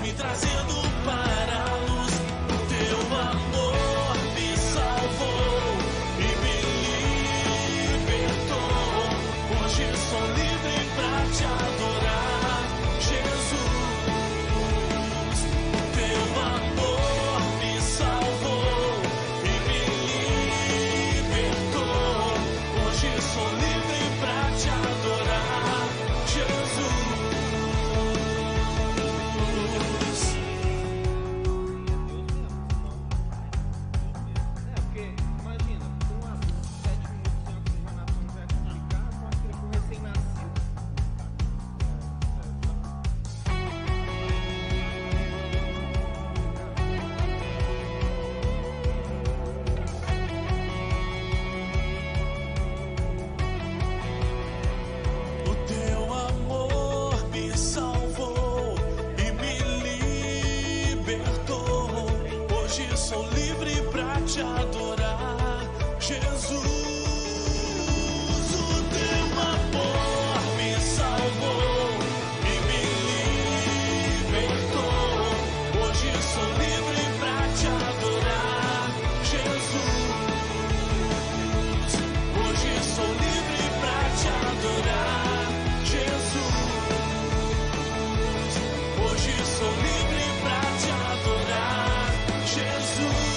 me trazendo para a luz. O teu amor me salvou e me libertou. Hoje sou livre pra te adorar, Jesus. O teu amor me salvou e me libertou. Hoje sou livre pra te adorar, Jesus. Porque, imagina, com as 7 minutos de oxigenação já é complicado, só que com recém-nascido. O teu amor me salvou e me libertou. Hoje sou livre pra te adorar, Jesus. O teu amor me salvou e me libertou. Hoje sou livre pra te adorar, Jesus. Hoje sou livre pra te adorar, Jesus. Hoje sou livre pra te adorar, Jesus.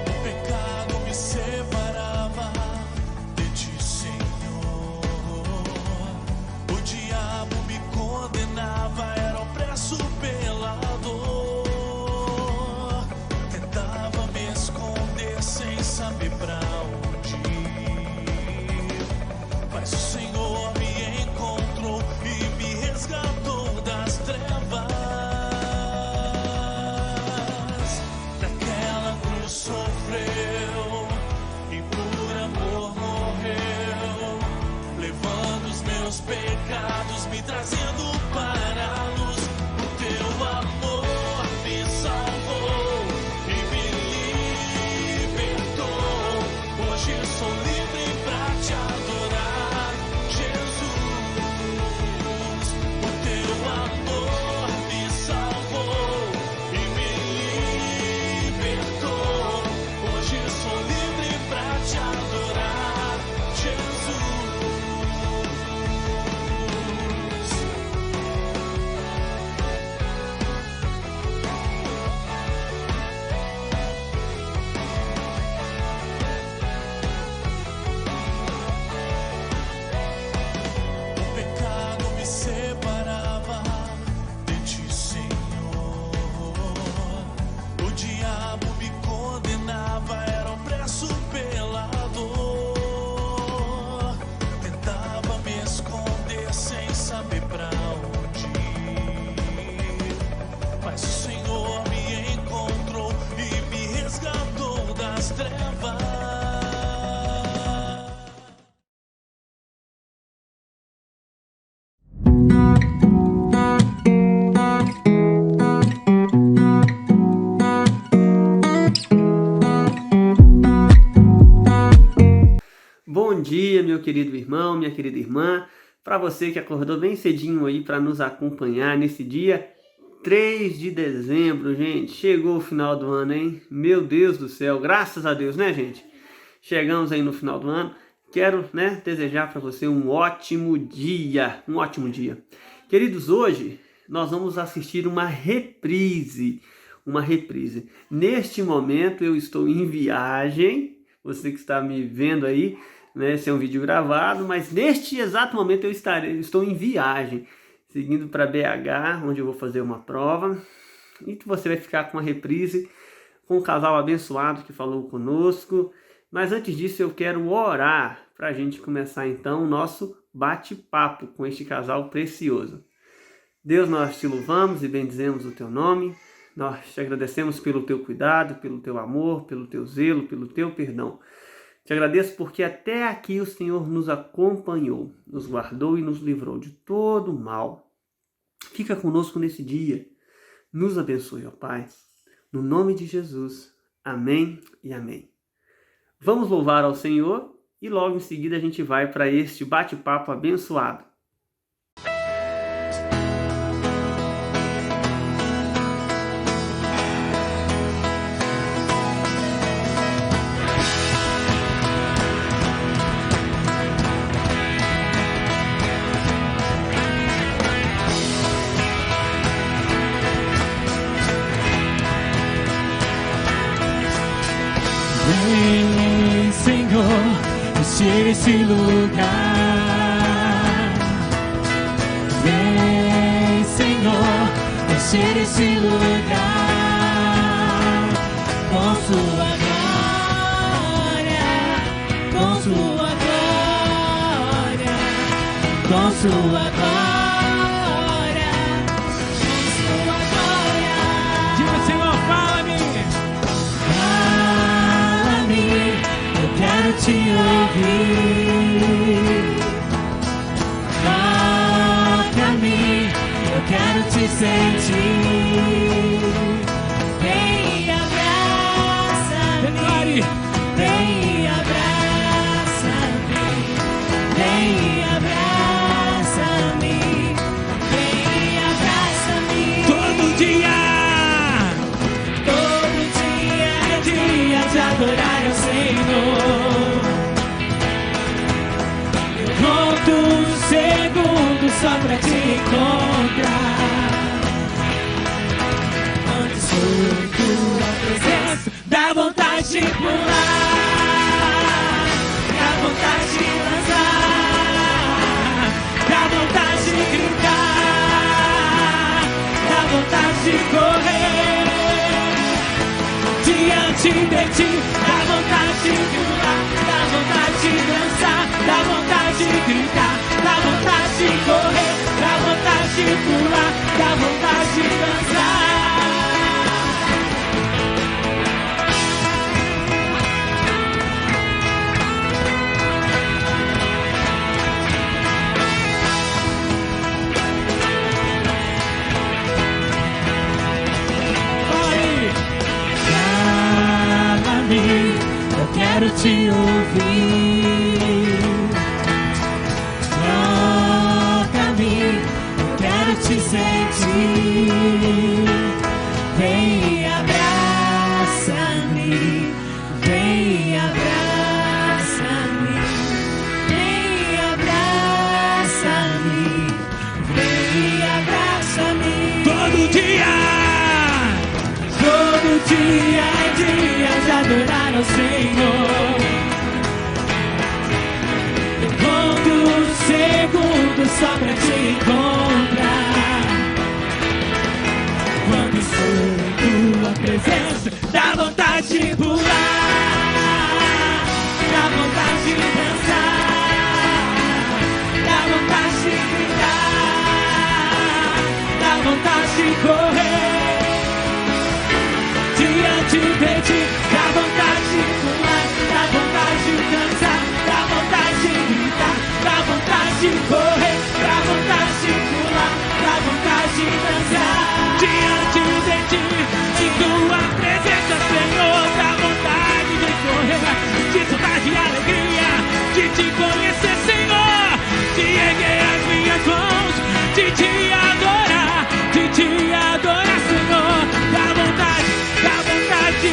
O pecado me separava de ti, Senhor. O diabo me condenava, era opresso pela dor. Tentava me esconder sem saber pra onde ir. Mas o Senhor me encontrou e me resgatou das trevas. Naquela cruz sofreu e por amor morreu, levando os meus pecados, me trazendo para a luz. O teu amor me salvou e me libertou. Hoje sou livre pra te adorar, Jesus. O teu amor me salvou e me libertou. Hoje sou livre pra te adorar, Jesus. O pecado me separava de ti, Senhor. O diabo me condenava, era opresso pela dor. Tentava me esconder sem saber pra onde ir. Mas o Senhor me encontrou e me resgatou das trevas. Bom dia, meu querido irmão, minha querida irmã. Para você que acordou bem cedinho aí para nos acompanhar nesse dia 3 de dezembro, gente. Chegou o final do ano, hein? Meu Deus do céu, graças a Deus, né, gente? Chegamos aí no final do ano. Quero, desejar para você um ótimo dia, Queridos, hoje nós vamos assistir uma reprise. Neste momento eu estou em viagem, você que está me vendo aí, esse é um vídeo gravado, mas neste exato momento estou em viagem, seguindo para BH, onde eu vou fazer uma prova. E que você vai ficar com a reprise com o casal abençoado que falou conosco. Mas antes disso eu quero orar para a gente começar então o nosso bate-papo com este casal precioso. Deus, nós te louvamos e bendizemos o teu nome. Nós te agradecemos pelo teu cuidado, pelo teu amor, pelo teu zelo, pelo teu perdão. Te agradeço porque até aqui o Senhor nos acompanhou, nos guardou e nos livrou de todo o mal. Fica conosco nesse dia. Nos abençoe, ó Pai. No nome de Jesus. Amém e amém. Vamos louvar ao Senhor e logo em seguida a gente vai para este bate-papo abençoado. Vem, Senhor, encher esse lugar. Vem, Senhor, encher esse lugar com sua glória, com sua glória, com sua glória, com sua glória. Diga, Senhor, fala-me. Quero te ouvir, toca-me, eu quero te sentir. Vem e abraça-me, vem e abraça-me, vem e abraça-me, vem e abraça-me. Todo dia é dia de adorar ao Senhor. Eu conto um segundo só pra te encontrar. Quando estou tua presença, dá vontade de pular, dá vontade de dançar, dá vontade de gritar, dá vontade de correr diante de ti. Dá vontade de pular, dá vontade de dançar, dá vontade de gritar, dá vontade de correr, dá vontade de pular, dá vontade de dançar. Eu quero te ouvir, toca-me, eu quero te sentir. Vem e abraça-me, vem e abraça-me, vem e abraça-me, vem e abraça-me. Todo dia é dia de adorar ao Senhor. Eu conto um segundo só pra te encontrar. Quando estou em tua presença, dá vontade de pular, dá vontade de dançar, dá vontade de gritar, dá vontade de correr diante de ti. Dá vontade de pular, dá vontade de dançar, dá vontade de gritar, dá vontade de correr, dá vontade de pular, dá vontade de dançar diante de ti. Em tua presença, Senhor, dá vontade de correr, de soltar de alegria, de te conhecer, Senhor, de erguer as minhas mãos, de te adorar, Senhor. Dá vontade de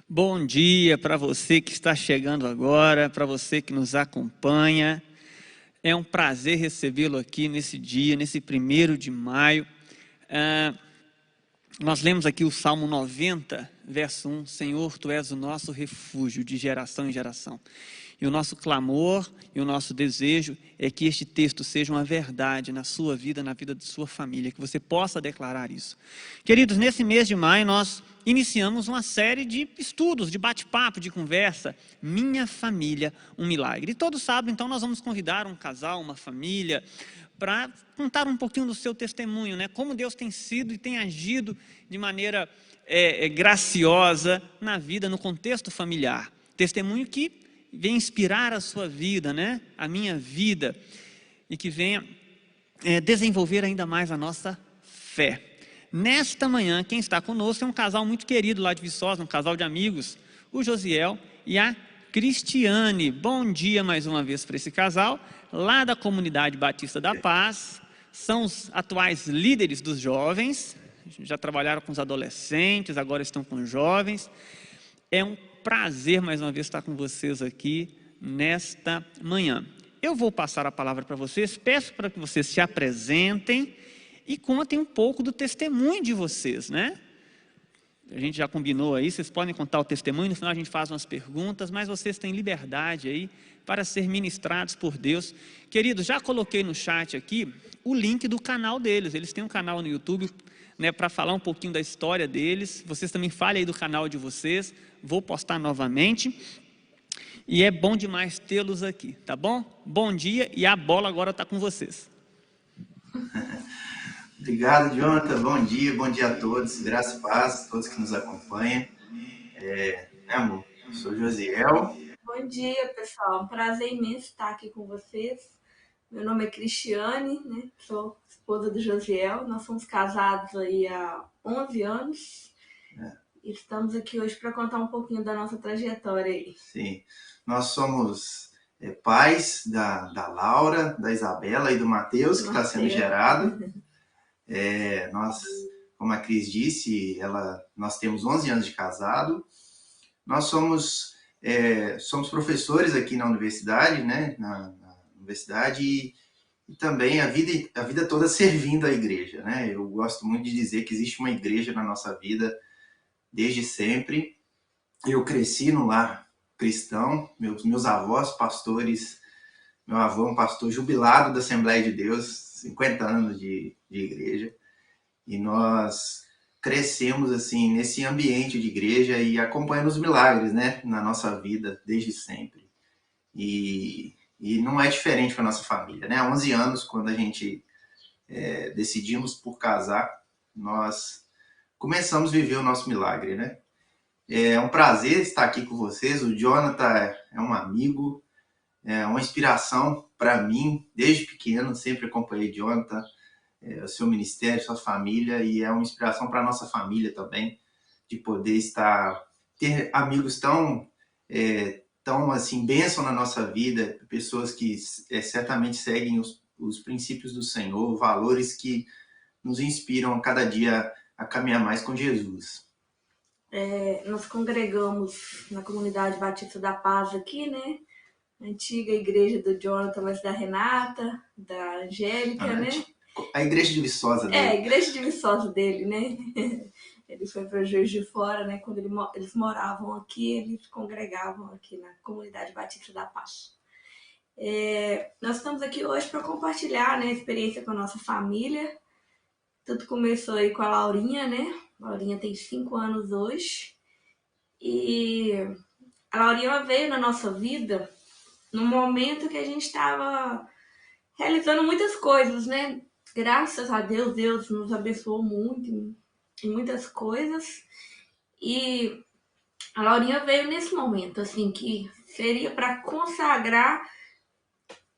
Bom dia para você que está chegando agora, para você que nos acompanha. É um prazer recebê-lo aqui nesse dia, nesse 1º de maio. Nós lemos aqui o Salmo 90, verso 1. Senhor, Tu és o nosso refúgio de geração em geração. E o nosso clamor e o nosso desejo é que este texto seja uma verdade na sua vida, na vida de sua família, que você possa declarar isso. Queridos, nesse mês de maio nós iniciamos uma série de estudos, de bate-papo, de conversa, Minha Família, um Milagre. E todo sábado, então, nós vamos convidar um casal, uma família, para contar um pouquinho do seu testemunho, né? Como Deus tem sido e tem agido de maneira graciosa na vida, no contexto familiar. Testemunho que venha inspirar a sua vida, né? A minha vida, e que venha desenvolver ainda mais a nossa fé. Nesta manhã, quem está conosco é um casal muito querido lá de Viçosa, um casal de amigos, o Josiel e a Cristiane. Bom dia mais uma vez para esse casal, lá da Comunidade Batista da Paz. São os atuais líderes dos jovens, já trabalharam com os adolescentes, agora estão com os jovens. É um prazer mais uma vez estar com vocês aqui nesta manhã. Eu vou passar a palavra para vocês, peço para que vocês se apresentem e contem um pouco do testemunho de vocês, né? A gente já combinou aí, vocês podem contar o testemunho, no final a gente faz umas perguntas, mas vocês têm liberdade aí para ser ministrados por Deus. Queridos, já coloquei no chat aqui o link do canal deles, eles têm um canal no YouTube, né, para falar um pouquinho da história deles. Vocês também falem aí do canal de vocês, vou postar novamente. E é bom demais tê-los aqui, tá bom? Bom dia, e a bola agora está com vocês. Obrigado, Jonathan. Bom dia a todos. Graça e paz a todos que nos acompanham. Amor, eu sou Josiel. Bom dia, pessoal. Um prazer imenso estar aqui com vocês. Meu nome é Cristiane, né? Sou esposa do Josiel. Nós somos casados aí há 11 anos. E estamos aqui hoje para contar um pouquinho da nossa trajetória aí. Sim, nós somos pais da Laura, da Isabela e do Matheus, que está sendo gerado. Nós, como a Cris disse, nós temos 11 anos de casado. Nós somos professores aqui na universidade, né? Na universidade, e também a vida toda servindo a igreja, né? Eu gosto muito de dizer que existe uma igreja na nossa vida desde sempre. Eu cresci no lar cristão, meus avós pastores, meu avô é um pastor jubilado da Assembleia de Deus, 50 anos de igreja, e nós crescemos assim nesse ambiente de igreja e acompanhando os milagres, né, na nossa vida desde sempre. E não é diferente para a nossa família, né? Há 11 anos, quando a gente decidimos por casar, nós começamos a viver o nosso milagre, né? É um prazer estar aqui com vocês. O Jonathan é um amigo, é uma inspiração para mim, desde pequeno, sempre acompanhei o Jonathan, o seu ministério, sua família, e é uma inspiração para a nossa família também, de poder ter amigos tão assim, bênção na nossa vida, pessoas que certamente seguem os princípios do Senhor, valores que nos inspiram a cada dia a caminhar mais com Jesus. Nós congregamos na Comunidade Batista da Paz aqui, né? Antiga igreja do Jonathan, mas da Renata, da Angélica, né? A igreja de Viçosa dele. A igreja de Viçosa dele, né? Ele foi para Juiz de Fora, né? Quando eles moravam aqui, eles congregavam aqui na Comunidade Batista da Paz. Nós estamos aqui hoje para compartilhar, né, a experiência com a nossa família. Tudo começou aí com a Laurinha, né? A Laurinha tem 5 anos hoje. E a Laurinha veio na nossa vida num momento que a gente estava realizando muitas coisas, né? Graças a Deus, Deus nos abençoou muito em muitas coisas. E a Laurinha veio nesse momento, assim, que seria para consagrar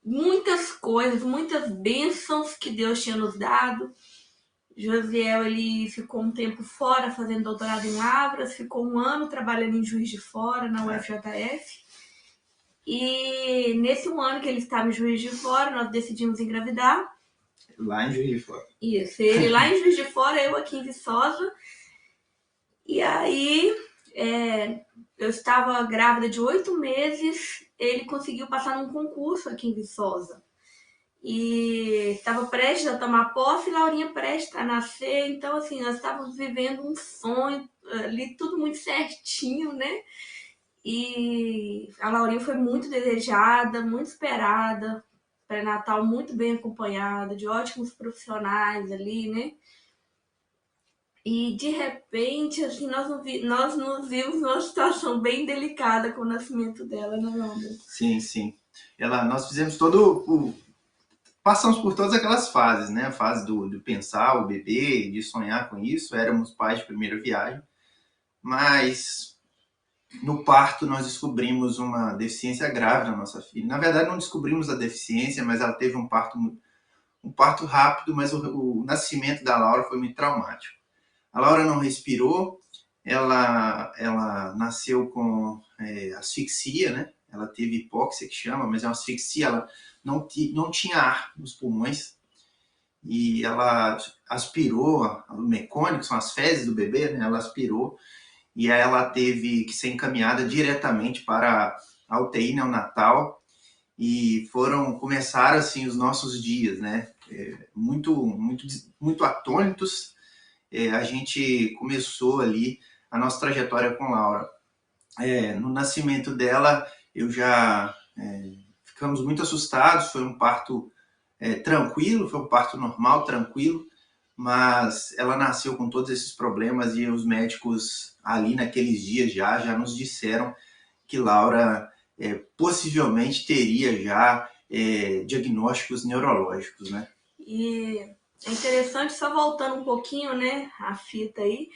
muitas coisas, muitas bênçãos que Deus tinha nos dado. Josiel, ele ficou um tempo fora fazendo doutorado em Lavras, ficou 1 ano trabalhando em Juiz de Fora, na UFJF. E nesse 1 ano que ele estava em Juiz de Fora, nós decidimos engravidar. Lá em Juiz de Fora. Isso, ele lá em Juiz de Fora, eu aqui em Viçosa. E aí, eu estava grávida de 8 meses, ele conseguiu passar num concurso aqui em Viçosa. E estava prestes a tomar posse e Laurinha prestes a nascer. Então, assim, nós estávamos vivendo um sonho ali, tudo muito certinho, né? E a Laurinha foi muito desejada, muito esperada, pré-natal muito bem acompanhada, de ótimos profissionais ali, né? E de repente, assim, nós nos vimos numa situação bem delicada com o nascimento dela, né, meu amor? Sim, sim. Nós fizemos passamos por todas aquelas fases, né? A fase do pensar o bebê, de sonhar com isso. Éramos pais de primeira viagem. Mas no parto nós descobrimos uma deficiência grave na nossa filha. Na verdade, não descobrimos a deficiência, mas ela teve um parto rápido, mas o nascimento da Laura foi muito traumático. A Laura não respirou, ela nasceu com asfixia, né? Ela teve hipóxia, que chama, mas é uma asfixia, ela não tinha ar nos pulmões, e ela aspirou, o mecônico, que são as fezes do bebê, né? Ela aspirou, e aí ela teve que ser encaminhada diretamente para a UTI neonatal, e começaram assim os nossos dias, né? Muito atônitos. A gente começou ali a nossa trajetória com Laura. No nascimento dela, ficamos muito assustados. Foi um parto tranquilo, foi um parto normal, tranquilo, mas ela nasceu com todos esses problemas e os médicos ali naqueles dias já nos disseram que Laura possivelmente teria já diagnósticos neurológicos, né? E é interessante, só voltando um pouquinho, né, a fita aí,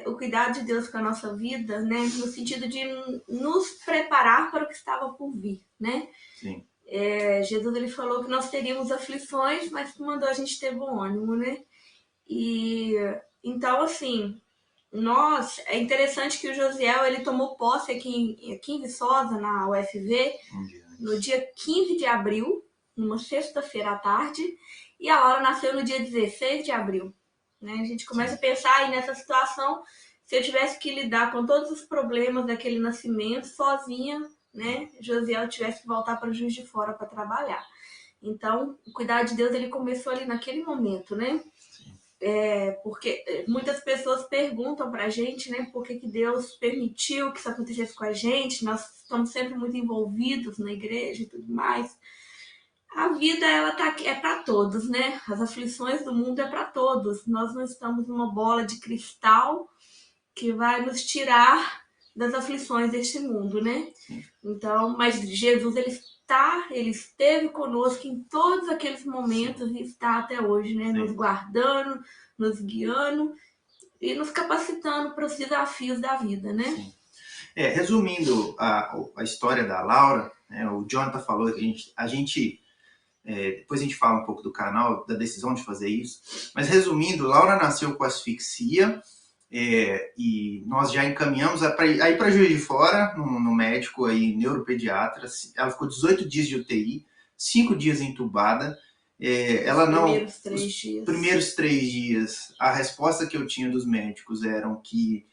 o cuidado de Deus com a nossa vida, né, no sentido de nos preparar para o que estava por vir, né? Sim. Jesus, ele falou que nós teríamos aflições, mas mandou a gente ter bom ânimo, né? E então, assim, é interessante que o Josiel, ele tomou posse aqui em Viçosa, na UFV, no dia 15 de abril, numa sexta-feira à tarde, e a Laura nasceu no dia 16 de abril. Né? A gente começa a pensar aí nessa situação, se eu tivesse que lidar com todos os problemas daquele nascimento sozinha, né? Josiel tivesse que voltar para Juiz de Fora para trabalhar. Então, o cuidado de Deus, ele começou ali naquele momento, né? Porque muitas pessoas perguntam pra gente, né, por que Deus permitiu que isso acontecesse com a gente. Nós estamos sempre muito envolvidos na igreja e tudo mais. A vida, ela tá aqui, é para todos, né? As aflições do mundo é para todos. Nós não estamos numa bola de cristal que vai nos tirar das aflições deste mundo, né? Então, mas Jesus, ele esteve conosco em todos aqueles momentos e está até hoje, né? Sim. Nos guardando, nos guiando e nos capacitando para os desafios da vida, né? Sim. Resumindo a história da Laura, né, o Jonathan falou que a gente depois a gente fala um pouco do canal, da decisão de fazer isso, mas resumindo, Laura nasceu com asfixia, e nós já encaminhamos aí para Juiz de Fora, no médico aí, neuropediatra. Ela ficou 18 dias de UTI, 5 dias entubada. Primeiros 3 dias, a resposta que eu tinha dos médicos eram que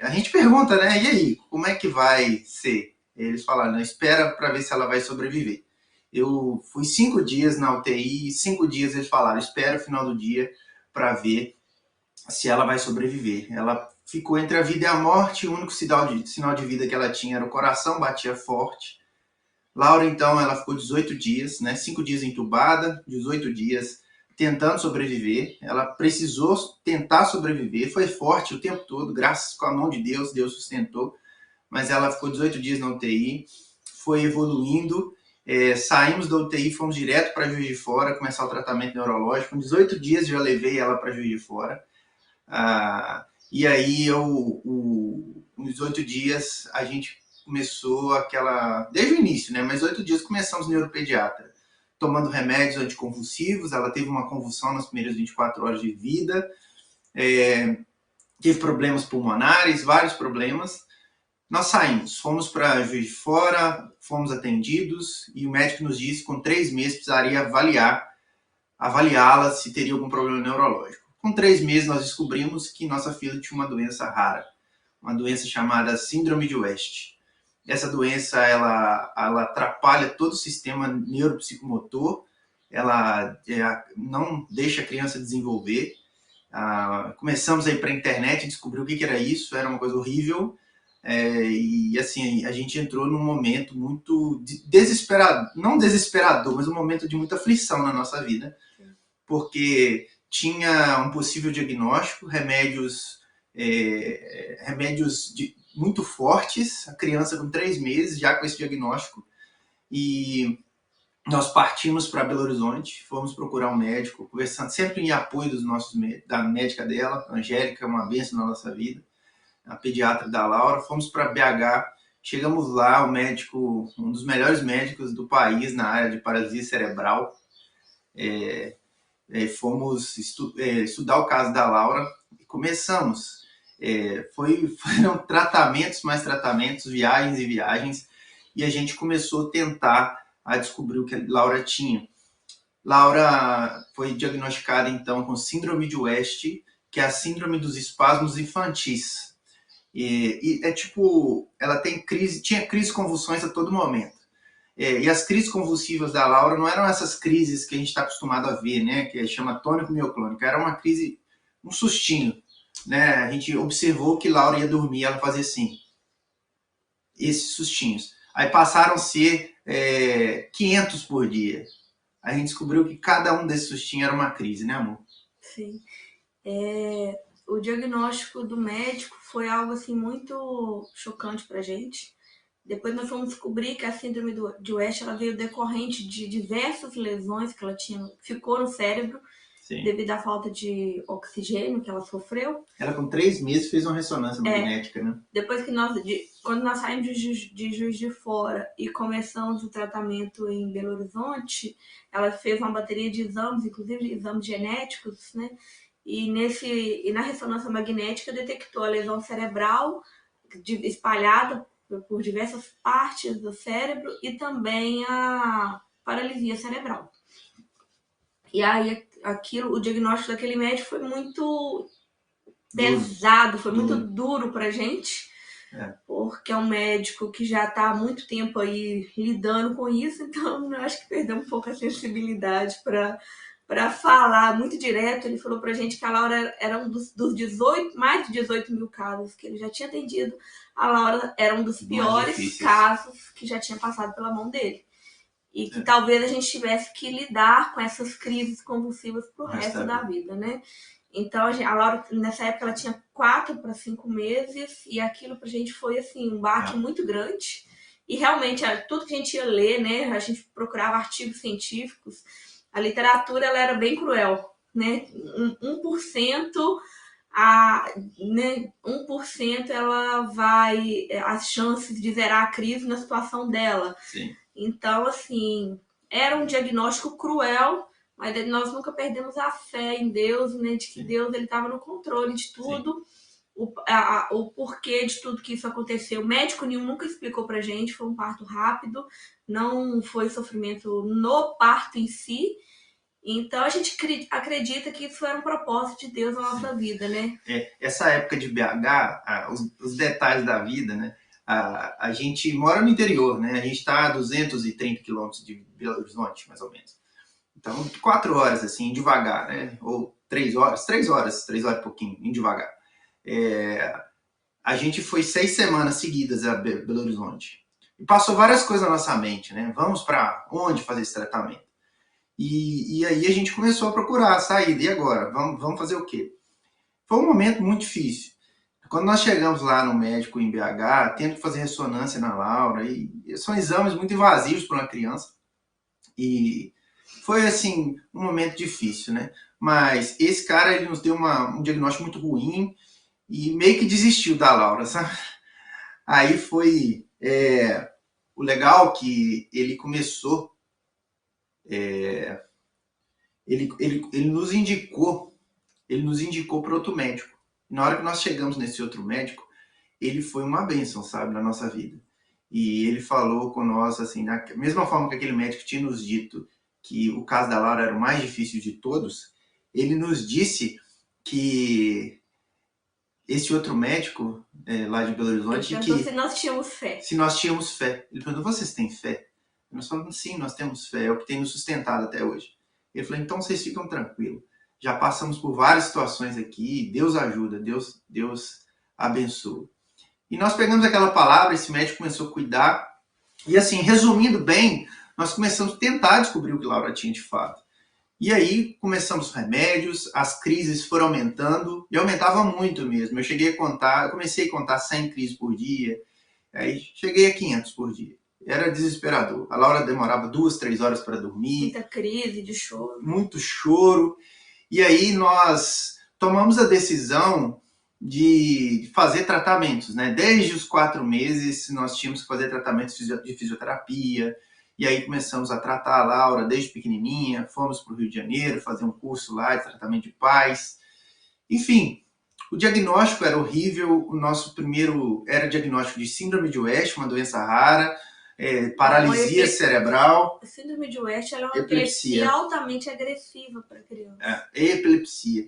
a gente pergunta, né, e aí, como é que vai ser? Eles falaram, espera para ver se ela vai sobreviver. Eu fui 5 dias na UTI, e 5 dias eles falaram, espera o final do dia para ver se ela vai sobreviver. Ela ficou entre a vida e a morte, o único sinal de vida que ela tinha era o coração, batia forte. Laura, então, ela ficou 18 dias, né, 5 dias entubada, 18 dias tentando sobreviver. Ela precisou tentar sobreviver, foi forte o tempo todo, graças à mão de Deus, Deus sustentou, mas ela ficou 18 dias na UTI, foi evoluindo. Saímos da UTI, fomos direto para Juiz de Fora, começar o tratamento neurológico. Com 18 dias eu já levei ela para Juiz de Fora. E aí, nos 18 dias, a gente começou desde o início, né? Mas 8 dias começamos neuropediatra, tomando remédios anticonvulsivos. Ela teve uma convulsão nas primeiras 24 horas de vida, teve problemas pulmonares, vários problemas. Nós saímos, fomos para Juiz de Fora, fomos atendidos e o médico nos disse que com 3 meses precisaria avaliá-la se teria algum problema neurológico. Com 3 meses nós descobrimos que nossa filha tinha uma doença rara, uma doença chamada Síndrome de West. Essa doença, ela atrapalha todo o sistema neuropsicomotor, ela não deixa a criança desenvolver. Começamos a ir para a internet e descobrir o que era isso, era uma coisa horrível. E assim, a gente entrou num momento muito desesperado, não desesperador, mas um momento de muita aflição na nossa vida, porque tinha um possível diagnóstico, remédios muito fortes, a criança com 3 meses já com esse diagnóstico, e nós partimos para Belo Horizonte, fomos procurar um médico, conversando sempre em apoio da médica dela, a Angélica, uma bênção na nossa vida, a pediatra da Laura. Fomos para BH, chegamos lá, o médico, um dos melhores médicos do país na área de paralisia cerebral. Fomos estudar o caso da Laura e começamos. Foram tratamentos, mais tratamentos, viagens e viagens, e a gente começou a tentar descobrir o que a Laura tinha. Laura foi diagnosticada então com síndrome de West, que é a síndrome dos espasmos infantis. Ela tinha crises convulsões a todo momento. E as crises convulsivas da Laura não eram essas crises que a gente está acostumado a ver, né, que chama tônico-mioclônica, era uma crise, um sustinho, né? A gente observou que Laura ia dormir, ela fazia assim, esses sustinhos. Aí passaram a ser 500 por dia. A gente descobriu que cada um desses sustinhos era uma crise, né, amor? Sim. O diagnóstico do médico foi algo assim muito chocante pra gente. Depois nós fomos descobrir que a síndrome de West ela veio decorrente de diversas lesões que ela ficou no cérebro. Sim. Devido à falta de oxigênio que ela sofreu. Ela com 3 meses fez uma ressonância magnética, né? Depois que quando nós saímos de Juiz de Fora e começamos o tratamento em Belo Horizonte, ela fez uma bateria de exames, inclusive exames genéticos, né? E na ressonância magnética detectou a lesão cerebral espalhada por diversas partes do cérebro e também a paralisia cerebral. E aí o diagnóstico daquele médico foi muito pesado, foi muito duro pra gente, porque é um médico que já está há muito tempo aí lidando com isso, então eu acho que perdeu um pouco a sensibilidade para falar muito direto. Ele falou pra gente que a Laura era um dos mais de 18 mil casos que ele já tinha atendido, a Laura era um dos piores casos que já tinha passado pela mão dele. E que talvez a gente tivesse que lidar com essas crises convulsivas pro resto da vida, né? Então, a Laura, nessa época, ela tinha 4 para 5 meses, e aquilo pra gente foi, assim, um baque muito grande. E realmente, tudo que a gente ia ler, né? A gente procurava artigos científicos, a literatura, ela era bem cruel, né? 1%, né? 1% ela vai... As chances de zerar a crise na situação dela. Sim. Então, assim, era um diagnóstico cruel, mas nós nunca perdemos a fé em Deus, né? De que Deus estava no controle de tudo. O porquê de tudo que isso aconteceu. Médico nenhum nunca explicou pra gente, foi um parto rápido, não foi sofrimento no parto em si. Então a gente acredita que isso era um propósito de Deus na nossa vida, né? Essa época de BH, os detalhes da vida, né? A gente mora no interior, né? A gente está a 230 quilômetros de Belo Horizonte, mais ou menos. Então, 4 horas, assim, devagar, né? Ou 3 horas e pouquinho, indo devagar. A gente foi 6 semanas seguidas a Belo Horizonte. E passou várias coisas na nossa mente, né? Vamos para onde fazer esse tratamento? E aí a gente começou a procurar a saída. E agora? Vamos fazer o quê? Foi um momento muito difícil. Quando nós chegamos lá no médico em BH, tendo que fazer ressonância na Laura, e são exames muito invasivos para uma criança. E foi, assim, um momento difícil, né? Mas esse cara, ele nos deu um diagnóstico muito ruim e meio que desistiu da Laura, sabe? Aí foi o legal que ele começou... Ele nos indicou para outro médico. Na hora que nós chegamos nesse outro médico, ele foi uma bênção, sabe, na nossa vida. E ele falou com nós, assim, da mesma forma que aquele médico tinha nos dito que o caso da Laura era o mais difícil de todos, ele nos disse que esse outro médico lá de Belo Horizonte Ele perguntou que se nós tínhamos fé. se nós tínhamos fé. Ele perguntou, vocês têm fé? E nós falamos, sim, nós temos fé, é o que tem nos sustentado até hoje. Ele falou, então vocês ficam tranquilos. Já passamos por várias situações aqui, Deus ajuda, Deus abençoa. E nós pegamos aquela palavra, esse médico começou a cuidar. E assim, resumindo bem, nós começamos a tentar descobrir o que Laura tinha de fato. E aí começamos os remédios, as crises foram aumentando, e aumentava muito mesmo. Eu comecei a contar 100 crises por dia, aí cheguei a 500 por dia. Era desesperador. A Laura demorava 2, 3 horas para dormir. Muita crise de choro. Muito choro. E aí nós tomamos a decisão de fazer tratamentos, né? Desde os 4 meses nós tínhamos que fazer tratamentos de fisioterapia. E aí começamos a tratar a Laura desde pequenininha. Fomos para o Rio de Janeiro fazer um curso lá de tratamento de pais. Enfim, o diagnóstico era horrível. O nosso primeiro era o diagnóstico de síndrome de West, uma doença rara. Paralisia cerebral. A síndrome de West ela é uma epilepsia altamente agressiva para criança. Epilepsia.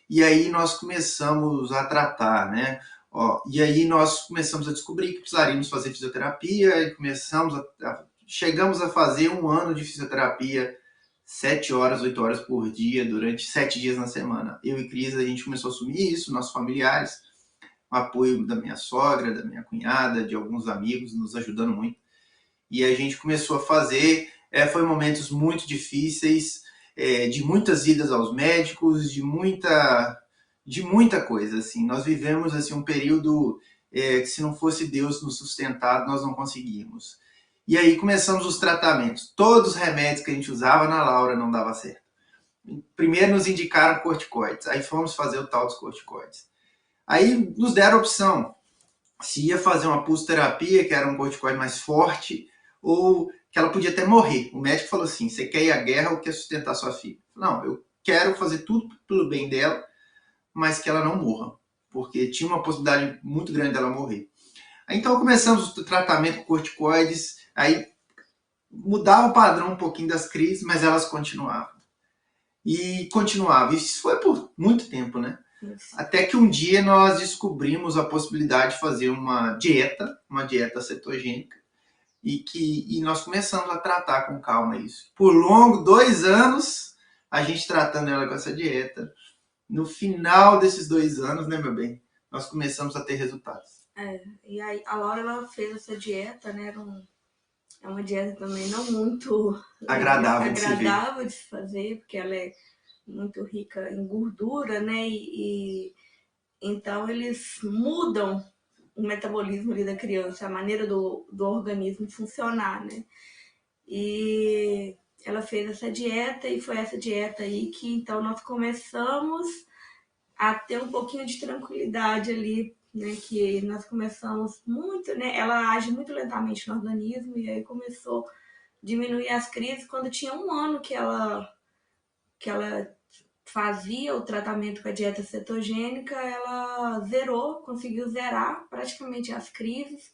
E aí nós começamos a tratar, né? E aí nós começamos a descobrir que precisaríamos fazer fisioterapia e chegamos a fazer 1 ano de fisioterapia 7 horas, 8 horas por dia, durante 7 dias na semana. Eu e Cris, a gente começou a assumir isso, nossos familiares, o apoio da minha sogra, da minha cunhada, de alguns amigos, nos ajudando muito. E a gente começou a fazer, foi momentos muito difíceis, de muitas idas aos médicos, de muita coisa, assim. Nós vivemos assim, um período que se não fosse Deus nos sustentar, nós não conseguíamos. E aí começamos os tratamentos. Todos os remédios que a gente usava na Laura não dava certo. Primeiro nos indicaram corticoides, aí fomos fazer o tal dos corticoides. Aí nos deram a opção, se ia fazer uma pulsoterapia, que era um corticoide mais forte, ou que ela podia até morrer. O médico falou assim, você quer ir à guerra ou quer sustentar sua filha? Não, eu quero fazer tudo pelo bem dela, mas que ela não morra, porque tinha uma possibilidade muito grande dela morrer. Então começamos o tratamento com corticoides, aí mudava o padrão um pouquinho das crises, mas elas continuavam. E isso foi por muito tempo, né? Isso. Até que um dia nós descobrimos a possibilidade de fazer uma dieta cetogênica, e nós começamos a tratar com calma isso. Por 2 anos, a gente tratando ela com essa dieta. No final desses 2 anos, né, meu bem, nós começamos a ter resultados. E aí a Laura ela fez essa dieta, né? É uma dieta também não muito agradável de se fazer, porque ela é muito rica em gordura, né? E então eles mudam o metabolismo ali da criança, a maneira do organismo funcionar, né? E ela fez essa dieta e foi essa dieta aí que então nós começamos a ter um pouquinho de tranquilidade ali, né? Que nós começamos muito, né? Ela age muito lentamente no organismo e aí começou a diminuir as crises quando tinha 1 ano que ela fazia o tratamento com a dieta cetogênica, ela conseguiu zerar praticamente as crises.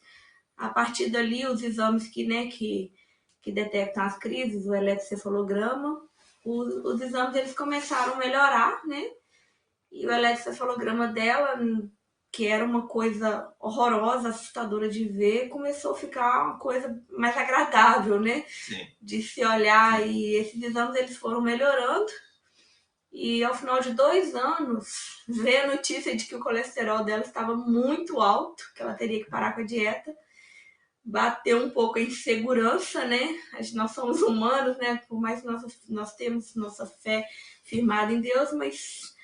A partir dali, os exames que detectam as crises, o eletrocefalograma, os exames eles começaram a melhorar, né? E o eletrocefalograma dela, que era uma coisa horrorosa, assustadora de ver, começou a ficar uma coisa mais agradável, né? Sim. De se olhar. Sim. E esses exames eles foram melhorando. E ao final de 2 anos, veio a notícia de que o colesterol dela estava muito alto, que ela teria que parar com a dieta. Bateu um pouco a insegurança, né? Nós somos humanos, né? Por mais que nós temos nossa fé firmada em Deus, mas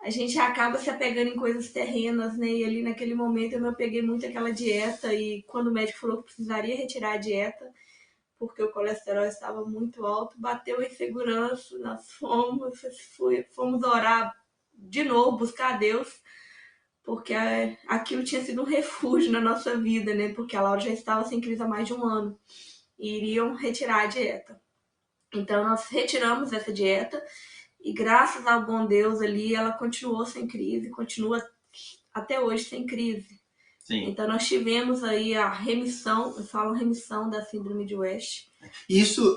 a gente acaba se apegando em coisas terrenas, né? E ali naquele momento eu me apeguei muito àquela dieta e quando o médico falou que precisaria retirar a dieta, porque o colesterol estava muito alto, bateu a insegurança, nós fomos orar de novo, buscar a Deus, porque aquilo tinha sido um refúgio na nossa vida, né? Porque a Laura já estava sem crise há mais de 1 ano e iriam retirar a dieta. Então nós retiramos essa dieta e graças ao bom Deus ali, ela continuou sem crise, continua até hoje sem crise. Sim. Então nós tivemos aí a remissão, eu falo remissão da síndrome de West. Isso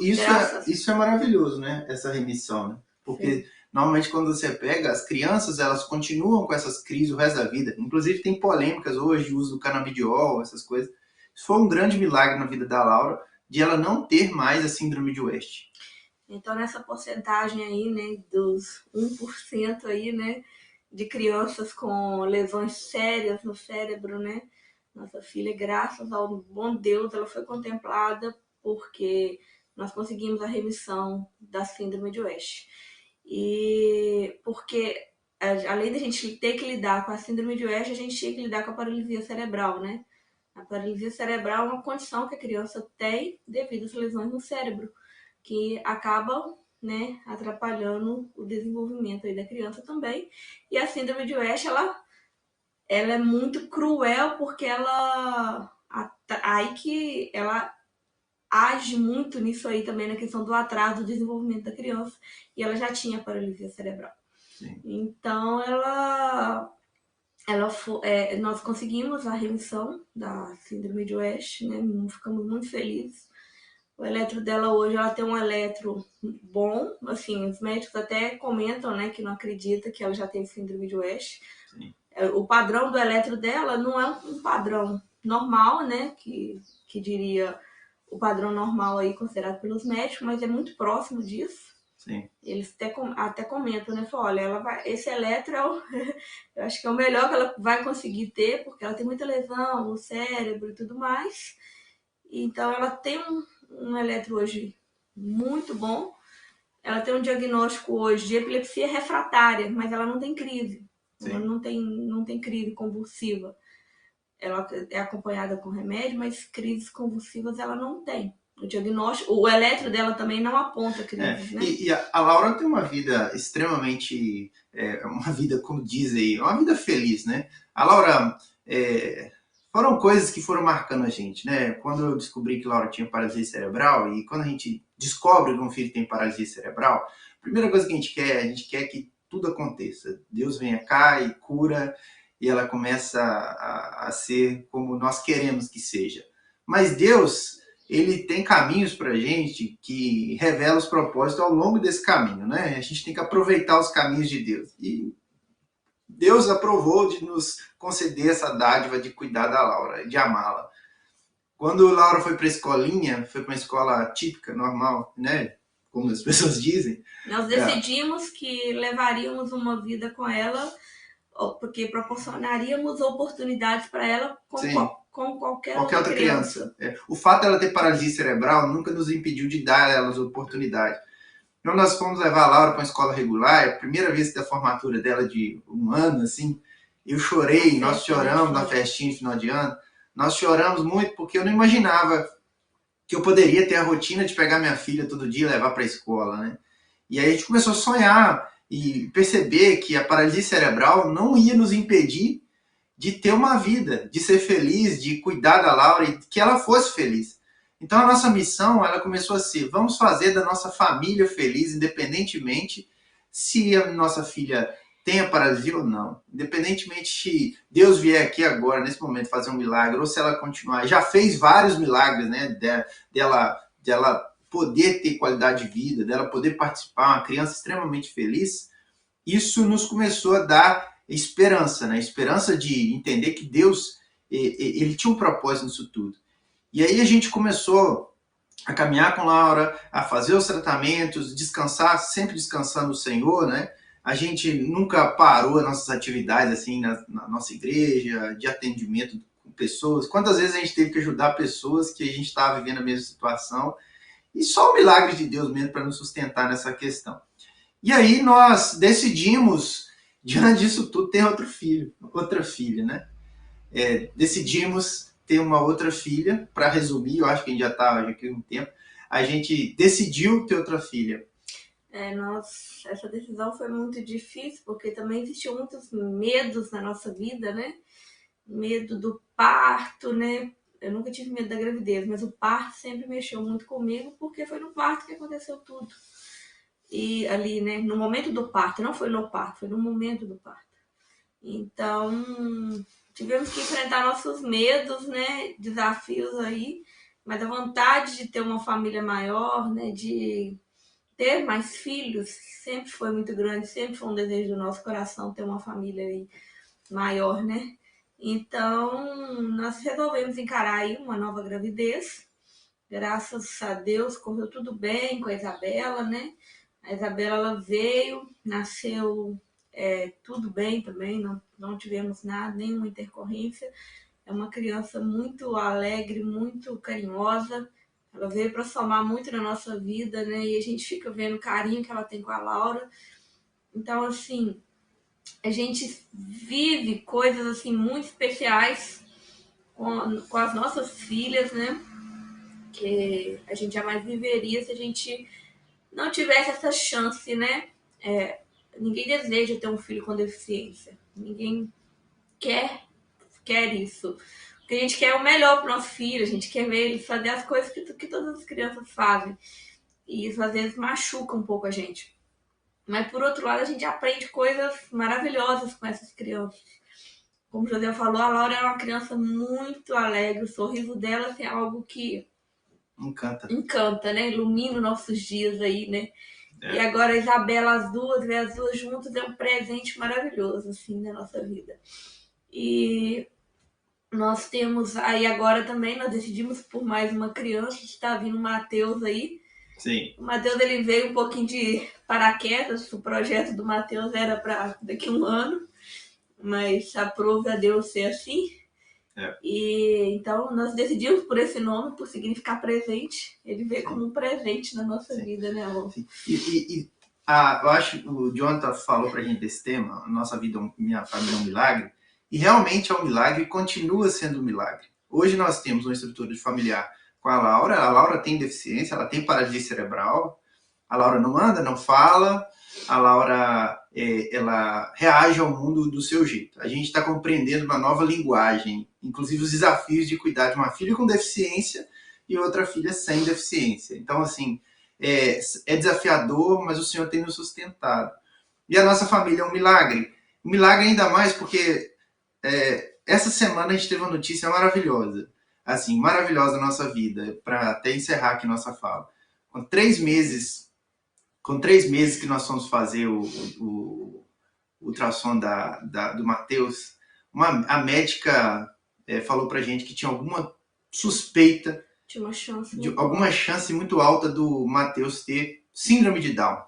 é maravilhoso, né? Essa remissão, né? Porque Normalmente quando você pega, as crianças, elas continuam com essas crises o resto da vida. Inclusive tem polêmicas hoje, o uso do canabidiol, essas coisas. Isso foi um grande milagre na vida da Laura, de ela não ter mais a síndrome de West. Então, nessa porcentagem aí, né, dos 1% aí, né, de crianças com lesões sérias no cérebro, né, nossa filha, graças ao bom Deus, ela foi contemplada porque nós conseguimos a remissão da síndrome de West. E porque, além da gente ter que lidar com a síndrome de West, a gente tinha que lidar com a paralisia cerebral, né? A paralisia cerebral é uma condição que a criança tem devido às lesões no cérebro, que acabam, né, atrapalhando o desenvolvimento aí da criança também. E a síndrome de West, ela é muito cruel porque ela age muito nisso aí também, na questão do atraso do desenvolvimento da criança, e ela já tinha paralisia cerebral. Sim. Então, nós conseguimos a remissão da síndrome de West, né? Ficamos muito felizes. O eletro dela hoje, ela tem um eletro bom, assim, os médicos até comentam, né, que não acredita que ela já tem síndrome de West. Sim. O padrão do eletro dela não é um padrão normal, né, que diria o padrão normal aí considerado pelos médicos, mas é muito próximo disso. Sim. Eles até comentam, né, falam, olha, esse eletro eu acho que é o melhor que ela vai conseguir ter, porque ela tem muita lesão no cérebro e tudo mais. Então, ela tem um eletro hoje muito bom. Ela tem um diagnóstico hoje de epilepsia refratária, mas ela não tem crise. Sim. Ela não tem crise convulsiva. Ela é acompanhada com remédio, mas crises convulsivas ela não tem. O diagnóstico, o eletro dela também não aponta crises, né? E a Laura tem uma vida extremamente, uma vida, como diz aí, uma vida feliz, né? A Laura, foram coisas que foram marcando a gente, né? Quando eu descobri que Laura tinha paralisia cerebral, e quando a gente descobre que um filho tem paralisia cerebral, a primeira coisa que a gente quer que tudo aconteça. Deus venha cá e cura, e ela começa a ser como nós queremos que seja. Mas Deus, ele tem caminhos para a gente que revelam os propósitos ao longo desse caminho, né? A gente tem que aproveitar os caminhos de Deus. E Deus aprovou de nos conceder essa dádiva de cuidar da Laura, de amá-la. Quando Laura foi para a escolinha, foi para uma escola típica, normal, né? Como as pessoas dizem. Nós decidimos que levaríamos uma vida com ela, porque proporcionaríamos oportunidades para ela com qualquer outra criança. O fato dela ter paralisia cerebral nunca nos impediu de dar a elas oportunidade. Quando nós fomos levar a Laura para uma escola regular, a primeira vez da formatura dela de um ano, assim, eu chorei, nós choramos na festinha de final de ano, nós choramos muito porque eu não imaginava que eu poderia ter a rotina de pegar minha filha todo dia e levar para a escola, né? E aí a gente começou a sonhar e perceber que a paralisia cerebral não ia nos impedir de ter uma vida, de ser feliz, de cuidar da Laura e que ela fosse feliz. Então a nossa missão, ela começou a ser, vamos fazer da nossa família feliz, independentemente se a nossa filha tenha paralisia ou não. Independentemente se Deus vier aqui agora, nesse momento, fazer um milagre, ou se ela continuar. Já fez vários milagres, né, dela poder ter qualidade de vida, dela poder participar, uma criança extremamente feliz. Isso nos começou a dar esperança, né? Esperança de entender que Deus, ele tinha um propósito nisso tudo. E aí a gente começou a caminhar com Laura, a fazer os tratamentos, descansar, sempre descansando no Senhor, né? A gente nunca parou as nossas atividades assim na nossa igreja, de atendimento com pessoas. Quantas vezes a gente teve que ajudar pessoas que a gente estava vivendo a mesma situação, e só o milagre de Deus mesmo para nos sustentar nessa questão. E aí nós decidimos, diante disso tudo, ter outra filha, né? Decidimos ter uma outra filha, para resumir, eu acho que a gente já está aqui há um tempo, a gente decidiu ter outra filha. Essa decisão foi muito difícil, porque também existiam muitos medos na nossa vida, né? Medo do parto, né? Eu nunca tive medo da gravidez, mas o parto sempre mexeu muito comigo, porque foi no parto que aconteceu tudo. E ali, né, no momento do parto, não foi no parto, foi no momento do parto. Então, tivemos que enfrentar nossos medos, né, desafios aí, mas a vontade de ter uma família maior, né, de ter mais filhos sempre foi muito grande, sempre foi um desejo do nosso coração ter uma família aí maior, né? Então, nós resolvemos encarar aí uma nova gravidez. Graças a Deus, correu tudo bem com a Isabela, né? A Isabela, ela veio, nasceu tudo bem também, não tivemos nada, nenhuma intercorrência. É uma criança muito alegre, muito carinhosa. Ela veio para somar muito na nossa vida, né? E a gente fica vendo o carinho que ela tem com a Laura. Então, assim, a gente vive coisas assim muito especiais com as nossas filhas, né? Que a gente jamais viveria se a gente não tivesse essa chance, né? Ninguém deseja ter um filho com deficiência. Ninguém quer isso. Porque a gente quer o melhor para o nosso filho, a gente quer ver ele fazer as coisas que todas as crianças fazem. E isso às vezes machuca um pouco a gente. Mas por outro lado, a gente aprende coisas maravilhosas com essas crianças. Como o José falou, a Laura é uma criança muito alegre, o sorriso dela assim, é algo que encanta, né? Ilumina os nossos dias aí, né? E agora a Isabela, ver as duas juntas é um presente maravilhoso, assim, na nossa vida. E nós temos aí agora também, nós decidimos por mais uma criança, está vindo o Matheus aí. Sim. O Matheus, ele veio um pouquinho de paraquedas, o projeto do Matheus era para daqui a um ano, mas aprove a Deus ser assim. E então nós decidimos por esse nome, por significar presente. Ele veio como um presente na nossa vida, né, amor? Sim. Eu acho que o Jonathan falou pra gente desse tema, nossa vida, minha família é um milagre, e realmente é um milagre e continua sendo um milagre. Hoje nós temos uma estrutura familiar com a Laura tem deficiência, ela tem paralisia cerebral, a Laura não anda, não fala, a Laura ela reage ao mundo do seu jeito. A gente está compreendendo uma nova linguagem, inclusive os desafios de cuidar de uma filha com deficiência e outra filha sem deficiência. Então, assim, é desafiador, mas o Senhor tem nos sustentado. E a nossa família é um milagre. Um milagre ainda mais porque essa semana a gente teve uma notícia maravilhosa. Assim, maravilhosa na nossa vida, para até encerrar aqui nossa fala. Com 3 meses que nós fomos fazer o ultrassom do Matheus, a médica falou pra gente que tinha alguma suspeita, tinha alguma chance muito alta do Matheus ter síndrome de Down.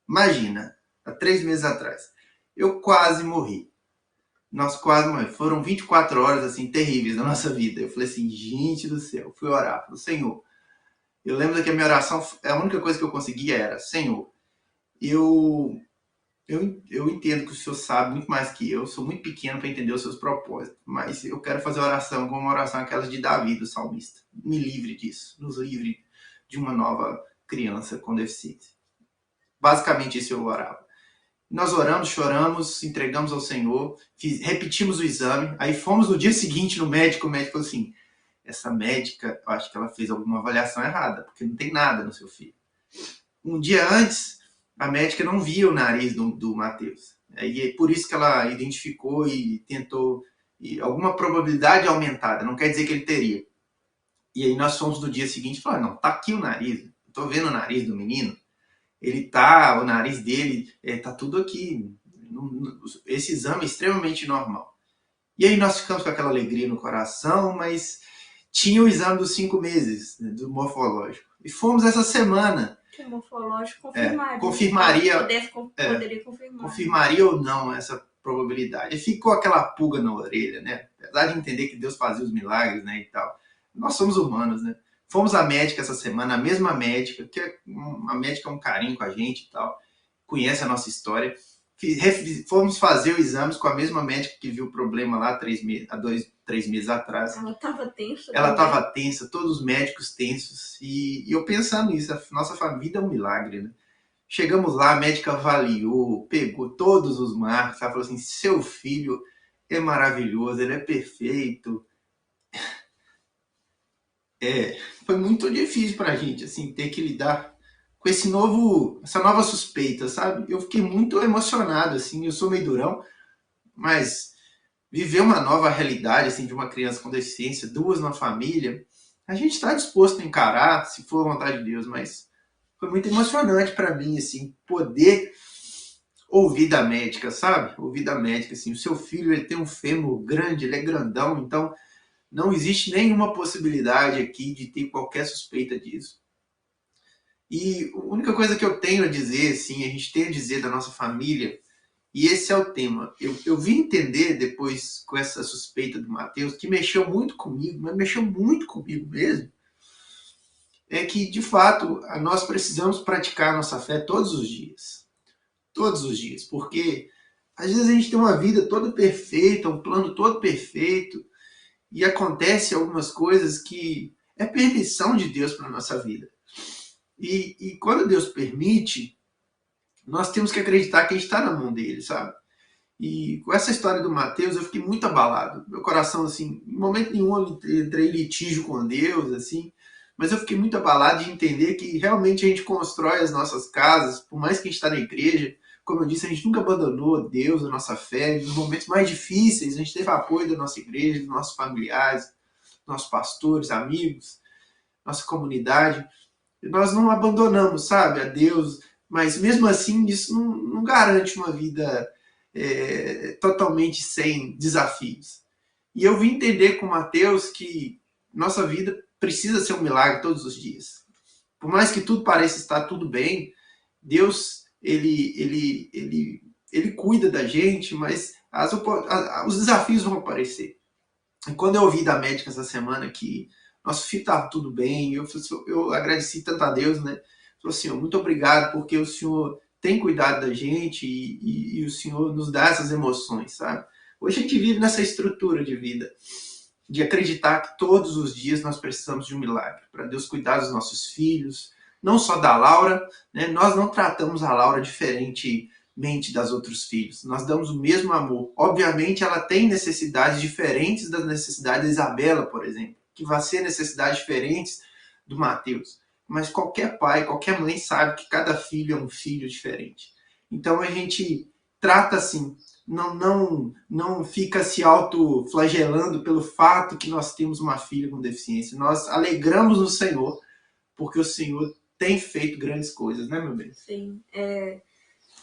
Imagina, há 3 meses atrás. Eu quase morri. Nós quase morremos. Foram 24 horas assim, terríveis na nossa vida. Eu falei assim, gente do céu, fui orar. Falei, Senhor, eu lembro que a minha oração, a única coisa que eu conseguia era, Senhor, eu entendo que o Senhor sabe muito mais que eu, sou muito pequeno para entender os seus propósitos, mas eu quero fazer oração como uma oração aquelas de Davi, do salmista. Me livre disso, nos livre de uma nova criança com deficiência. Basicamente isso eu orava. Nós oramos, choramos, entregamos ao Senhor, repetimos o exame, aí fomos no dia seguinte no médico, o médico falou assim, essa médica, eu acho que ela fez alguma avaliação errada, porque não tem nada no seu filho. Um dia antes, a médica não via o nariz do Matheus. E é por isso que ela identificou e tentou alguma probabilidade aumentada, não quer dizer que ele teria. E aí nós fomos no dia seguinte e falamos, não, tá aqui o nariz, tô vendo o nariz do menino, o nariz dele, tá tudo aqui. Esse exame é extremamente normal. E aí nós ficamos com aquela alegria no coração, mas tinha o exame dos 5 meses, né, do morfológico. E fomos essa semana. Que o morfológico confirmaria. Poderia confirmar. Confirmaria ou não essa probabilidade. E ficou aquela pulga na orelha, né? Apesar de entender que Deus fazia os milagres, né, e tal. Nós somos humanos, né? Fomos à médica essa semana, a mesma médica, que a médica é um carinho com a gente e tal, conhece a nossa história. Fomos fazer os exames com a mesma médica que viu o problema lá 3 meses atrás. Ela estava tensa. Ela estava tensa, todos os médicos tensos. E eu pensando nisso, a nossa família é um milagre, né? Chegamos lá, a médica avaliou, pegou todos os marcos, ela falou assim, seu filho é maravilhoso, ele é perfeito. Foi muito difícil pra gente, assim, ter que lidar com essa nova suspeita, sabe? Eu fiquei muito emocionado, assim, eu sou meio durão, mas viver uma nova realidade, assim, de uma criança com deficiência, 2 na família, a gente está disposto a encarar, se for a vontade de Deus, mas foi muito emocionante para mim, assim, poder ouvir da médica, sabe? Ouvir da médica, assim, o seu filho, ele tem um fêmur grande, ele é grandão, então não existe nenhuma possibilidade aqui de ter qualquer suspeita disso. E a única coisa que eu tenho a dizer, assim, a gente tem a dizer da nossa família, e esse é o tema. Eu vim entender depois com essa suspeita do Matheus, que mexeu muito comigo, mas mexeu muito comigo mesmo, é que, de fato, nós precisamos praticar a nossa fé todos os dias. Todos os dias. Porque, às vezes, a gente tem uma vida toda perfeita, um plano todo perfeito, e acontece algumas coisas que é permissão de Deus para a nossa vida. E quando Deus permite, nós temos que acreditar que a gente está na mão dele, sabe? E com essa história do Matheus, eu fiquei muito abalado. Meu coração, assim, em momento nenhum eu entrei em litígio com Deus, assim, mas eu fiquei muito abalado de entender que realmente a gente constrói as nossas casas, por mais que a gente está na igreja, como eu disse, a gente nunca abandonou Deus, a nossa fé. Nos momentos mais difíceis, a gente teve apoio da nossa igreja, dos nossos familiares, dos nossos pastores, amigos, nossa comunidade. E nós não abandonamos, sabe, a Deus, mas mesmo assim isso não garante uma vida totalmente sem desafios. E eu vim entender com Mateus que nossa vida precisa ser um milagre todos os dias. Por mais que tudo pareça estar tudo bem, Deus ele cuida da gente, mas os desafios vão aparecer. E quando eu ouvi da médica essa semana que nosso filho estava tudo bem, eu agradeci tanto a Deus, né? Falei assim, muito obrigado, porque o Senhor tem cuidado da gente e o Senhor nos dá essas emoções, sabe? Hoje a gente vive nessa estrutura de vida, de acreditar que todos os dias nós precisamos de um milagre, para Deus cuidar dos nossos filhos, não só da Laura, né? Nós não tratamos a Laura diferentemente das outros filhos, nós damos o mesmo amor. Obviamente ela tem necessidades diferentes das necessidades da Isabela, por exemplo, que vai ser necessidades diferentes do Matheus. Mas qualquer pai, qualquer mãe sabe que cada filho é um filho diferente. Então a gente trata assim, não fica se autoflagelando pelo fato que nós temos uma filha com deficiência. Nós alegramos no Senhor, porque o Senhor tem feito grandes coisas, né, meu bem? Sim,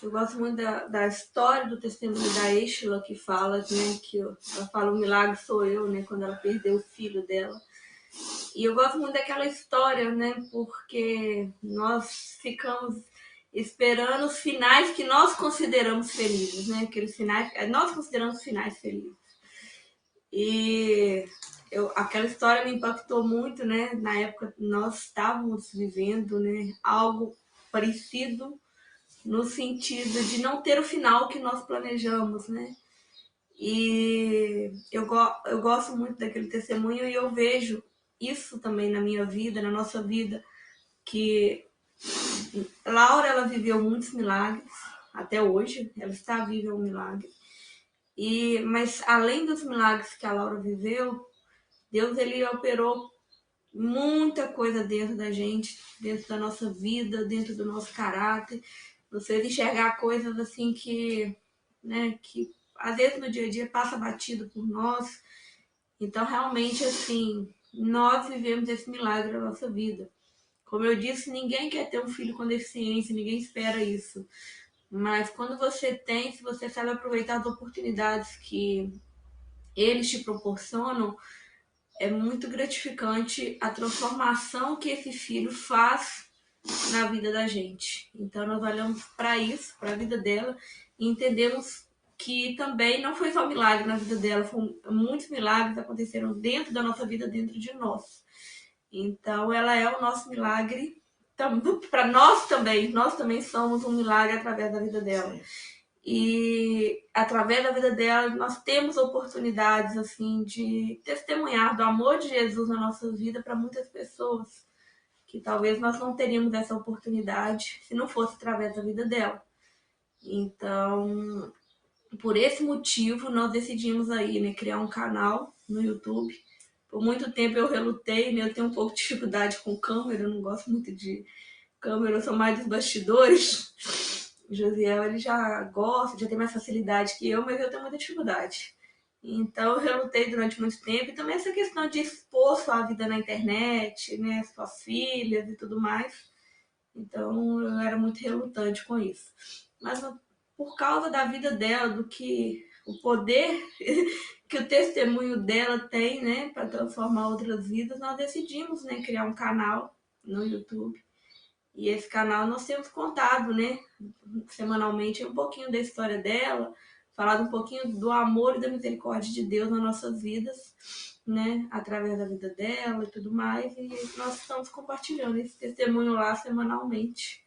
eu gosto muito da história do testemunho da Estela, que fala, né, que ela fala, o milagre sou eu, né, quando ela perdeu o filho dela. E eu gosto muito daquela história, né, porque nós ficamos esperando os finais que nós consideramos felizes, né, aqueles finais, nós consideramos finais felizes. E aquela história me impactou muito, né, na época nós estávamos vivendo, né, algo parecido, no sentido de não ter o final que nós planejamos, né? E eu gosto muito daquele testemunho e eu vejo isso também na minha vida, na nossa vida, que Laura, ela viveu muitos milagres, até hoje, ela está viva, é um milagre. Mas além dos milagres que a Laura viveu, Deus, ele operou muita coisa dentro da gente, dentro da nossa vida, dentro do nosso caráter. Você enxergar coisas assim que, né, que às vezes no dia a dia passa batido por nós. Então, realmente, assim, nós vivemos esse milagre na nossa vida. Como eu disse, ninguém quer ter um filho com deficiência, ninguém espera isso. Mas quando você tem, se você sabe aproveitar as oportunidades que eles te proporcionam, é muito gratificante a transformação que esse filho faz na vida da gente. Então nós olhamos para isso, para a vida dela, e entendemos que também não foi só milagre na vida dela, muitos milagres aconteceram dentro da nossa vida, dentro de nós. Então ela é o nosso milagre, para nós também somos um milagre através da vida dela. E através da vida dela nós temos oportunidades assim de testemunhar do amor de Jesus na nossa vida para muitas pessoas, que talvez nós não teríamos essa oportunidade se não fosse através da vida dela. Então, por esse motivo, nós decidimos aí, né, criar um canal no YouTube. Por muito tempo eu relutei, né, eu tenho um pouco de dificuldade com câmera, eu não gosto muito de câmera, eu sou mais dos bastidores. O Josiel, ele já gosta, já tem mais facilidade que eu, mas eu tenho muita dificuldade. Então eu relutei durante muito tempo, e também essa questão de expor sua vida na internet, né, suas filhas e tudo mais, Então eu era muito relutante com isso. Mas por causa da vida dela, do que o poder que o testemunho dela tem, né, para transformar outras vidas, nós decidimos, né, criar um canal no YouTube. E esse canal nós temos contado, né, semanalmente um pouquinho da história dela, falado um pouquinho do amor e da misericórdia de Deus nas nossas vidas, né, através da vida dela e tudo mais. E nós estamos compartilhando esse testemunho lá semanalmente,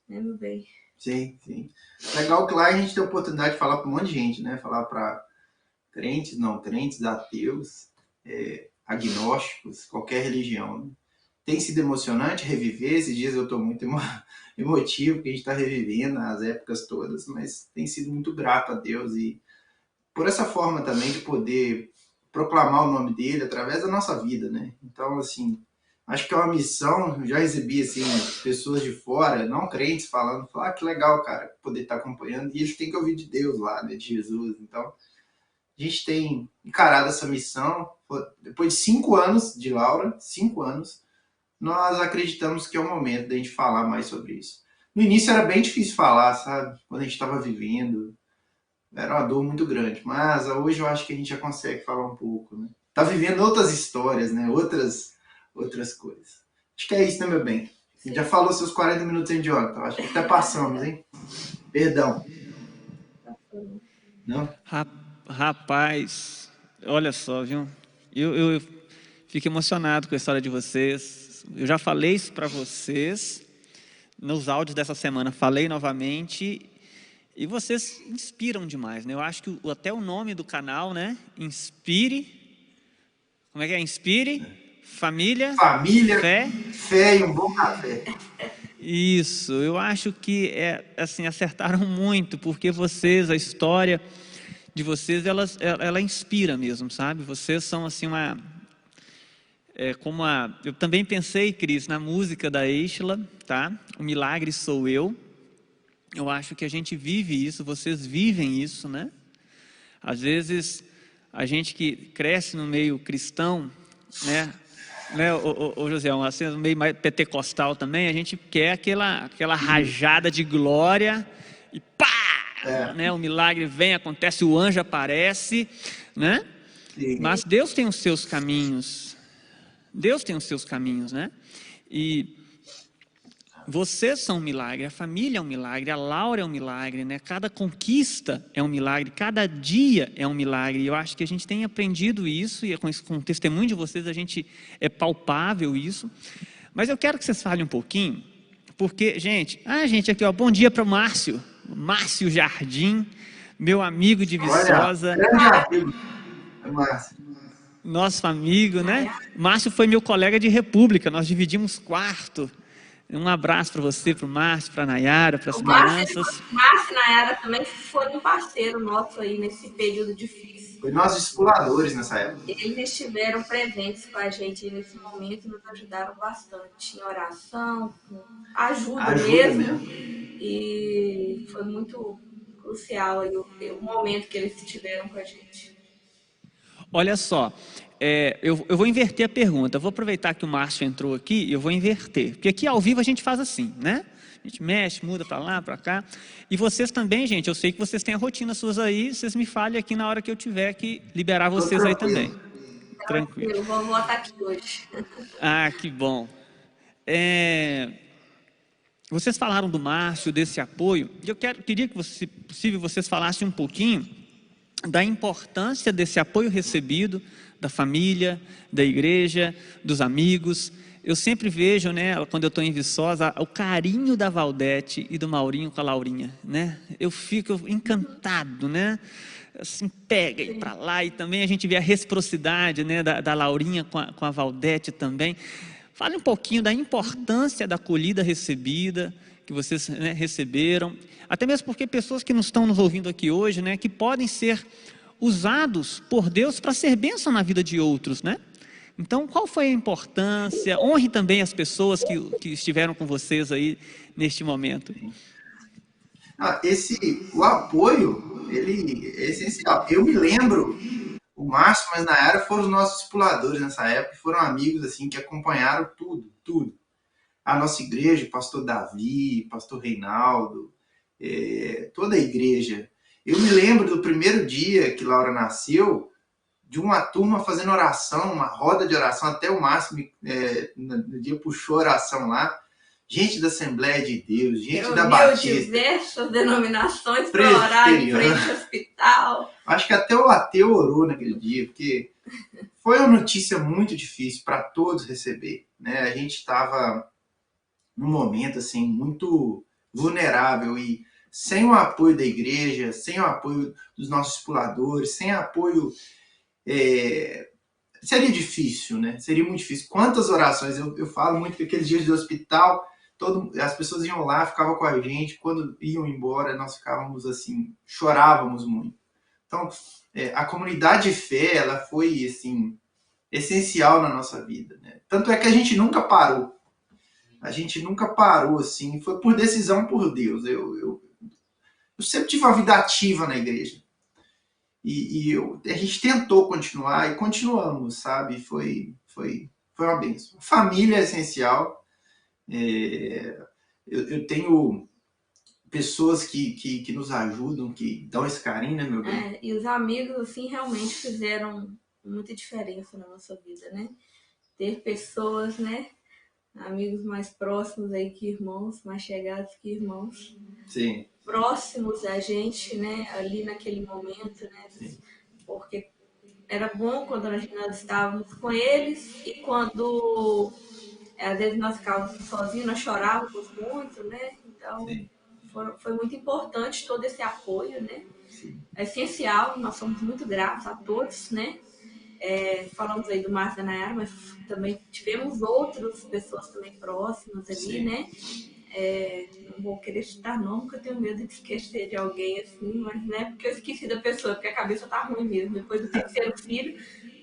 né, meu bem? Sim, sim. Legal que lá a gente tem a oportunidade de falar para um monte de gente, né? Falar para crentes, não crentes, ateus, agnósticos, qualquer religião, né? Tem sido emocionante reviver. Esses dias eu estou muito emotivo, porque a gente está revivendo as épocas todas, mas tem sido muito grato a Deus e por essa forma também de poder proclamar o nome dele através da nossa vida, né? Então, assim, acho que é uma missão. Eu já recebi, assim, pessoas de fora, não crentes, falando, que legal, cara, poder estar acompanhando, e eles têm que ouvir de Deus lá, né, de Jesus. Então, a gente tem encarado essa missão. Depois de 5 anos de Laura, 5 anos, nós acreditamos que é o momento da gente falar mais sobre isso. No início era bem difícil falar, sabe? Quando a gente estava vivendo, era uma dor muito grande, mas hoje eu acho que a gente já consegue falar um pouco, né? Tá vivendo outras histórias, né? Outras coisas. Acho que é isso, né, meu bem? A gente já falou seus 40 minutos em idiota, acho que até passamos, hein? Perdão. Não? Rapaz, olha só, viu? Eu fico emocionado com a história de vocês. Eu já falei isso para vocês nos áudios dessa semana, falei novamente, e vocês inspiram demais, né? Eu acho que até o nome do canal, né? Inspire. Como é que é? Inspire, família, fé e um bom café. Isso, eu acho que assim, acertaram muito, porque vocês, a história de vocês, ela inspira mesmo, sabe? Vocês são assim eu também pensei, Cris, na música da Eixla, tá? O milagre sou eu. Eu acho que a gente vive isso, vocês vivem isso, né? Às vezes, a gente que cresce no meio cristão, né, José, assim, no meio mais pentecostal também, a gente quer aquela rajada de glória e pá! Né, o milagre vem, acontece, o anjo aparece, né? Sim. Mas Deus tem os seus caminhos. Deus tem os seus caminhos, né? E vocês são um milagre, a família é um milagre, a Laura é um milagre, né? Cada conquista é um milagre, cada dia é um milagre. E eu acho que a gente tem aprendido isso, e com o testemunho de vocês é palpável isso. Mas eu quero que vocês falem um pouquinho, porque, gente, aqui, ó, bom dia para o Márcio Jardim, meu amigo de Viçosa. Nosso amigo, né? Márcio foi meu colega de república, nós dividimos quarto. Um abraço para você, para o Márcio, para a Nayara, para as crianças. Márcio e Nayara também foram um parceiro nosso aí nesse período difícil. Foi nossos discipuladores nessa época. Eles estiveram presentes com a gente nesse momento e nos ajudaram bastante em oração, com ajuda mesmo. E foi muito crucial aí o momento que eles estiveram com a gente. Olha só, eu vou inverter a pergunta. Eu vou aproveitar que o Márcio entrou aqui e eu vou inverter. Porque aqui ao vivo a gente faz assim, né? A gente mexe, muda para lá, para cá. E vocês também, gente, eu sei que vocês têm a rotina suas aí. Vocês me falem aqui na hora que eu tiver que liberar vocês aí também. Tranquilo. Eu vou estar aqui hoje. Ah, que bom. Vocês falaram do Márcio, desse apoio. Eu queria que, se possível, vocês falassem um pouquinho da importância desse apoio recebido da família, da igreja, dos amigos. Eu sempre vejo, né, quando eu estou em Viçosa, o carinho da Valdete e do Maurinho com a Laurinha, né? Eu fico encantado, né? Assim, pega e para lá, e também a gente vê a reciprocidade, né, da Laurinha com a Valdete também. Fale um pouquinho da importância da acolhida recebida, que vocês, né, receberam, até mesmo porque pessoas que não estão nos ouvindo aqui hoje, né, que podem ser usados por Deus para ser bênção na vida de outros, né? Então, qual foi a importância? Honre também as pessoas que estiveram com vocês aí neste momento. O apoio, ele é essencial. Eu me lembro, o Márcio, mas na Nayara foram os nossos discipuladores nessa época, foram amigos assim que acompanharam tudo. a nossa igreja, pastor Davi, pastor Reinaldo, toda a igreja. Eu me lembro do primeiro dia que Laura nasceu, de uma turma fazendo oração, uma roda de oração, até o Márcio no dia puxou oração lá. Gente da Assembleia de Deus, gente da Batista. Diversas denominações para orar em frente ao hospital. Acho que até o ateu orou naquele dia, porque foi uma notícia muito difícil para todos receber, né? A gente estava num momento assim muito vulnerável e sem o apoio da igreja, sem o apoio dos nossos discipuladores, sem apoio seria difícil, né? Seria muito difícil. Quantas orações, eu falo muito que aqueles dias de hospital, as pessoas iam lá, ficavam com a gente, quando iam embora, nós ficávamos assim, chorávamos muito. Então, a comunidade de fé, ela foi, assim, essencial na nossa vida, né? Tanto é que a gente nunca parou. A gente nunca parou, assim, foi por decisão por Deus. Eu sempre tive uma vida ativa na igreja. A gente tentou continuar e continuamos, sabe? Foi uma bênção. Família é essencial. Eu tenho pessoas que nos ajudam, que dão esse carinho, né, meu bem? E os amigos, assim, realmente fizeram muita diferença na nossa vida, né? Ter pessoas, né? Amigos mais próximos aí que irmãos, mais chegados que irmãos. Sim. Próximos a gente, né? Ali naquele momento, né? Sim. Porque era bom quando nós estávamos com eles e quando às vezes nós ficávamos sozinhos, nós chorávamos muito, né? Então, foi muito importante todo esse apoio, né? Sim. É essencial, nós somos muito gratos a todos, né? Falamos aí do Márcio e da Nayara, mas também tivemos outras pessoas também próximas ali, sim, né? Não vou querer citar nome, porque eu tenho medo de esquecer de alguém assim, mas não é porque eu esqueci da pessoa, porque a cabeça tá ruim mesmo. Depois do terceiro filho,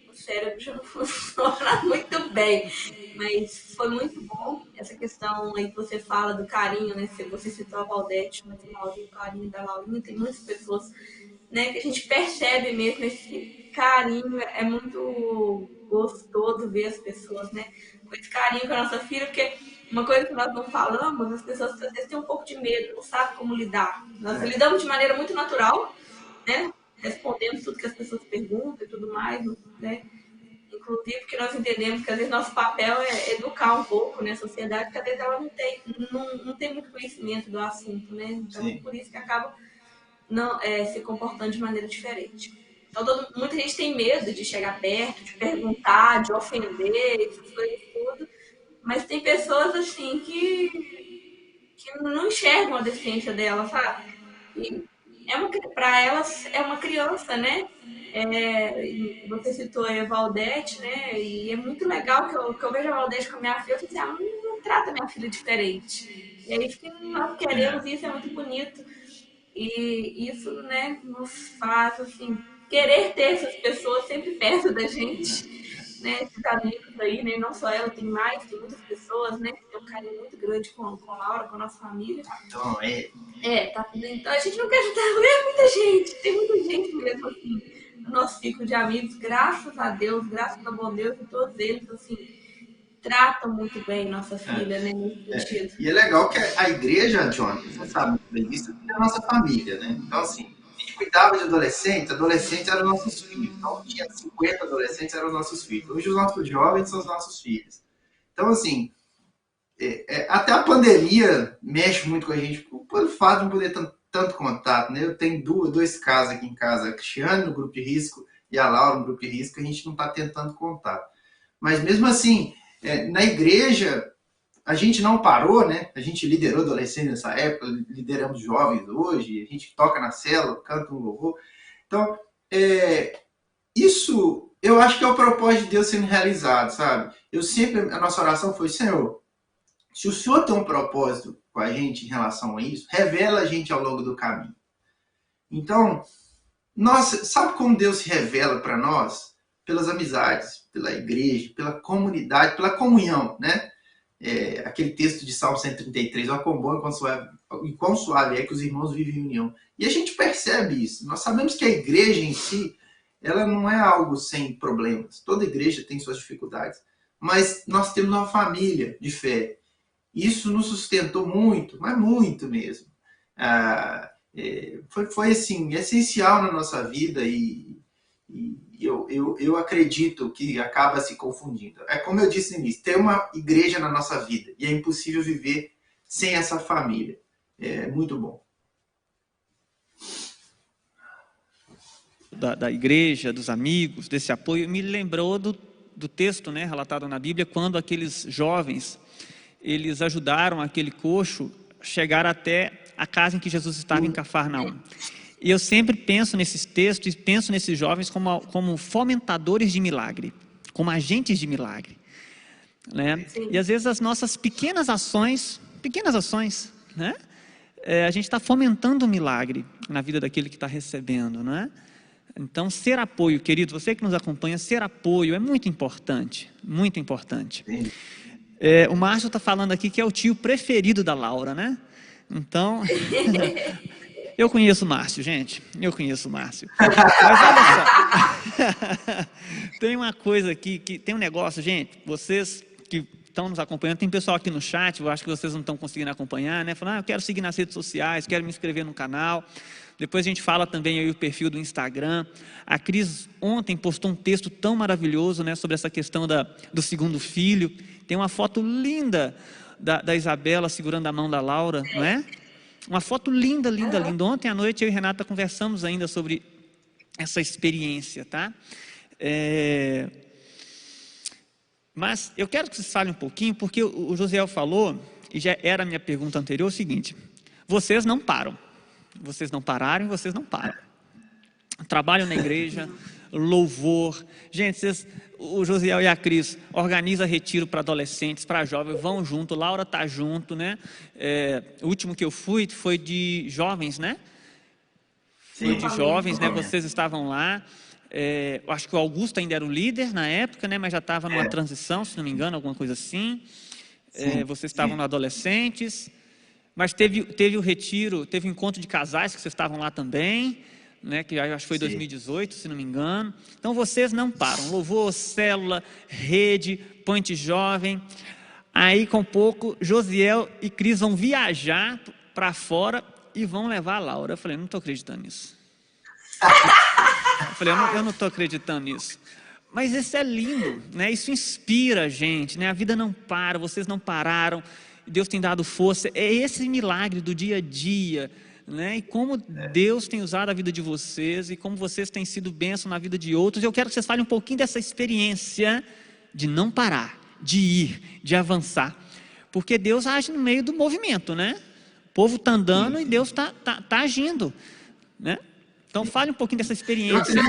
o cérebro já não funciona muito bem. Mas foi muito bom essa questão aí que você fala do carinho, né? Você citou a Valdete, mas o carinho da Laurinha, tem muitas pessoas, né, que a gente percebe mesmo esse carinho. É muito gostoso ver as pessoas, né, com esse carinho com a nossa filha, porque uma coisa que nós não falamos, as pessoas às vezes têm um pouco de medo, não sabem como lidar. Nós lidamos de maneira muito natural, né, respondemos tudo que as pessoas perguntam e tudo mais, né, inclusive porque nós entendemos que às vezes nosso papel é educar um pouco, né, a sociedade, porque às vezes ela não tem muito conhecimento do assunto, né, então sim, por isso que acaba se comportando de maneira diferente. Então, muita gente tem medo de chegar perto, de perguntar, de ofender, essas coisas tudo. Mas tem pessoas, assim, que não enxergam a deficiência dela, sabe? E para elas é uma criança, né? Você citou a Valdete, né? E é muito legal que eu vejo a Valdete com a minha filha, eu falo assim, não trata minha filha diferente. E é isso que nós queremos, e isso é muito bonito. E isso, né, nos faz, assim, querer ter essas pessoas sempre perto da gente, né, esses amigos aí, né, não só ela, tem muitas pessoas, né, que tem um carinho muito grande com a Laura, com a nossa família. Então, tá, então a gente não quer ajudar, muita gente, tem muita gente mesmo, assim, no nosso ciclo de amigos, graças a Deus, graças ao bom Deus, e todos eles, assim, tratam muito bem nossa filha, né, nesse sentido. E é legal que a igreja, John, você sabe muito bem disso, é a nossa família, né? Então, assim, a gente cuidava de adolescentes eram nossos filhos. Então, tinha 50 adolescentes, eram nossos filhos. Hoje, os nossos jovens são os nossos filhos. Então, assim, até a pandemia mexe muito com a gente, pelo fato de não poder ter tanto contato, né? Eu tenho dois casos aqui em casa, a Cristiane no grupo de risco e a Laura no grupo de risco, a gente não está tendo tanto contato. Mas, mesmo assim, na igreja, a gente não parou, né? A gente liderou adolescentes nessa época, lideramos jovens hoje, a gente toca na célula, canta um louvor. Então, isso eu acho que é o propósito de Deus sendo realizado, sabe? A nossa oração foi, Senhor, se o Senhor tem um propósito com a gente em relação a isso, revela a gente ao longo do caminho. Então, sabe como Deus se revela para nós? Pelas amizades, pela igreja, pela comunidade, pela comunhão, né? Aquele texto de Salmo 133, ó, quão bom e quão suave é que os irmãos vivem em união. E a gente percebe isso. Nós sabemos que a igreja em si, ela não é algo sem problemas. Toda igreja tem suas dificuldades. Mas nós temos uma família de fé. Isso nos sustentou muito, mas muito mesmo. Foi assim, essencial na nossa vida e eu acredito que acaba se confundindo. É como eu disse no início, tem uma igreja na nossa vida e é impossível viver sem essa família. É muito bom. Da igreja, dos amigos, desse apoio, me lembrou do texto, né, relatado na Bíblia, quando aqueles jovens, eles ajudaram aquele coxo a chegar até a casa em que Jesus estava em Cafarnaum. E eu sempre penso nesses textos e penso nesses jovens como fomentadores de milagre, como agentes de milagre, né? E às vezes as nossas pequenas ações, né? A gente está fomentando um milagre na vida daquele que está recebendo, né? Então, ser apoio, querido, você que nos acompanha, ser apoio é muito importante, muito importante. O Márcio está falando aqui que é o tio preferido da Laura, né? Então, eu conheço o Márcio, gente, eu conheço o Márcio. Mas olha só, tem uma coisa aqui, tem um negócio, gente, vocês que estão nos acompanhando, tem pessoal aqui no chat, eu acho que vocês não estão conseguindo acompanhar, né? Falando, eu quero seguir nas redes sociais, quero me inscrever no canal. Depois a gente fala também aí o perfil do Instagram. A Cris ontem postou um texto tão maravilhoso, né, sobre essa questão do segundo filho. Tem uma foto linda da Isabela segurando a mão da Laura, não é? Uma foto linda, linda, linda. Ontem à noite eu e Renata conversamos ainda sobre essa experiência, tá? Mas eu quero que vocês falem um pouquinho, porque o Josiel falou, e já era a minha pergunta anterior, o seguinte: vocês não param. Vocês não pararam e vocês não param. Trabalham na igreja, louvor. Gente, o Josiel e a Cris organizam retiro para adolescentes, para jovens, vão junto. Laura está junto, né? O último que eu fui foi de jovens, né? Foi de jovens, né? Vocês estavam lá. Acho que o Augusto ainda era o líder na época, né? Mas já estava numa transição, se não me engano, alguma coisa assim. Vocês estavam no adolescentes. Mas teve o retiro, teve o encontro de casais que vocês estavam lá também, né, que acho que foi 2018, se não me engano. Então vocês não param, louvor, célula, rede, ponte jovem. Aí com pouco, Josiel e Cris vão viajar para fora e vão levar a Laura. Eu falei, não estou acreditando nisso. Eu não estou acreditando nisso. Mas isso é lindo, né? Isso inspira a gente, né? A vida não para, vocês não pararam. Deus tem dado força, é esse milagre do dia a dia, né? E como Deus tem usado a vida de vocês e como vocês têm sido bênção na vida de outros. Eu quero que vocês falem um pouquinho dessa experiência de não parar, de ir, de avançar, porque Deus age no meio do movimento, né? O povo está andando e Deus está agindo, né? Então fale um pouquinho dessa experiência.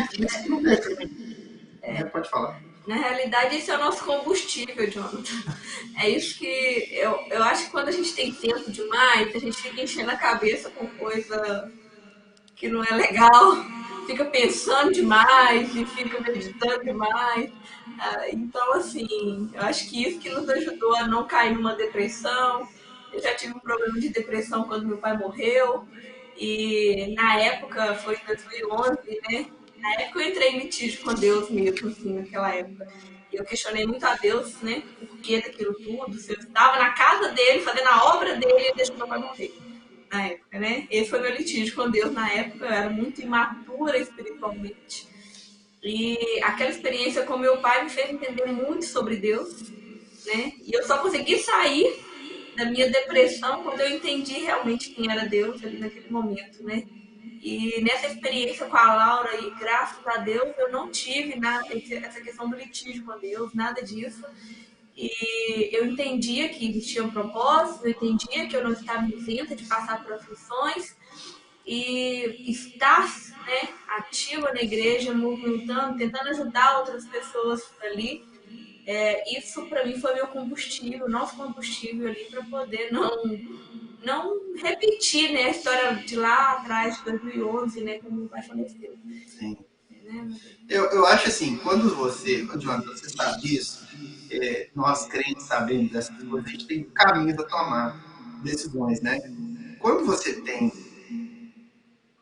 Pode falar. Na realidade, esse é o nosso combustível, Jonathan. É isso que eu acho que quando a gente tem tempo demais, a gente fica enchendo a cabeça com coisa que não é legal, fica pensando demais e fica meditando demais. Então, assim, eu acho que isso que nos ajudou a não cair numa depressão. Eu já tive um problema de depressão quando meu pai morreu, e na época, foi em 2011, né? Na época eu entrei em litígio com Deus mesmo, assim, naquela época. E eu questionei muito a Deus, né? O porquê daquilo tudo. Se eu estava na casa dele, fazendo a obra dele, e deixou meu pai morrer. Na época, né? Esse foi meu litígio com Deus na época. Eu era muito imatura espiritualmente. E aquela experiência com meu pai me fez entender muito sobre Deus, né? E eu só consegui sair da minha depressão quando eu entendi realmente quem era Deus ali naquele momento, né? E nessa experiência com a Laura, e graças a Deus, eu não tive essa questão do litígio com Deus, nada disso. E eu entendia que existia um propósito, eu entendia que eu não estava isenta de passar por aflições. E estar, né, ativa na igreja, movimentando, tentando ajudar outras pessoas ali, isso para mim foi meu combustível, nosso combustível ali, para poder não repetir, né, a história de lá atrás, de 2011, né, quando meu pai faleceu. Sim. Eu acho assim, quando Jonathan, você sabe disso, nós crentes sabemos dessas coisas, a gente tem caminhos a tomar, decisões, né? Quando você tem...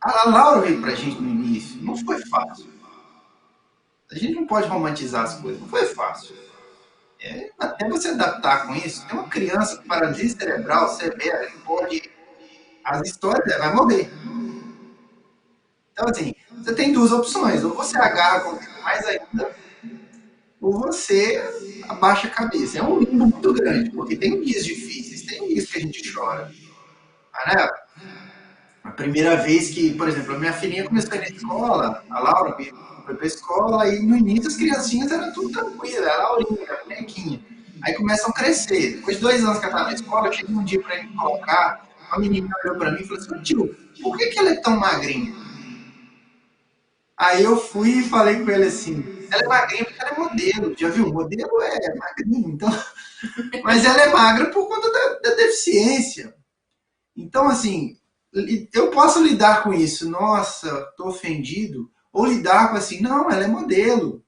A Laura veio pra gente no início, não foi fácil. A gente não pode romantizar as coisas, não foi fácil. Até você adaptar com isso, tem uma criança com paralisia cerebral severa, que pode, as histórias dela vai morrer. Então, assim, você tem duas opções, ou você agarra com mais ainda, ou você abaixa a cabeça. É um limbo muito grande, porque tem dias difíceis, tem dias que a gente chora. Né? A primeira vez que, por exemplo, a minha filhinha começou a ir na escola, a Laura foi para a escola, e no início as criancinhas eram tudo tranquilo, a Laurinha, a bonequinha. Aí começam a crescer. Depois de 2 anos que ela estava na escola, eu cheguei um dia para ele colocar, a menina olhou para mim e falou assim, tio, por que ela é tão magrinha? Aí eu fui e falei com ele assim, ela é magrinha porque ela é modelo, já viu? Modelo é magrinho, então... Mas ela é magra por conta da deficiência. Então, assim, eu posso lidar com isso, nossa, tô ofendido, ou lidar com assim, não, ela é modelo,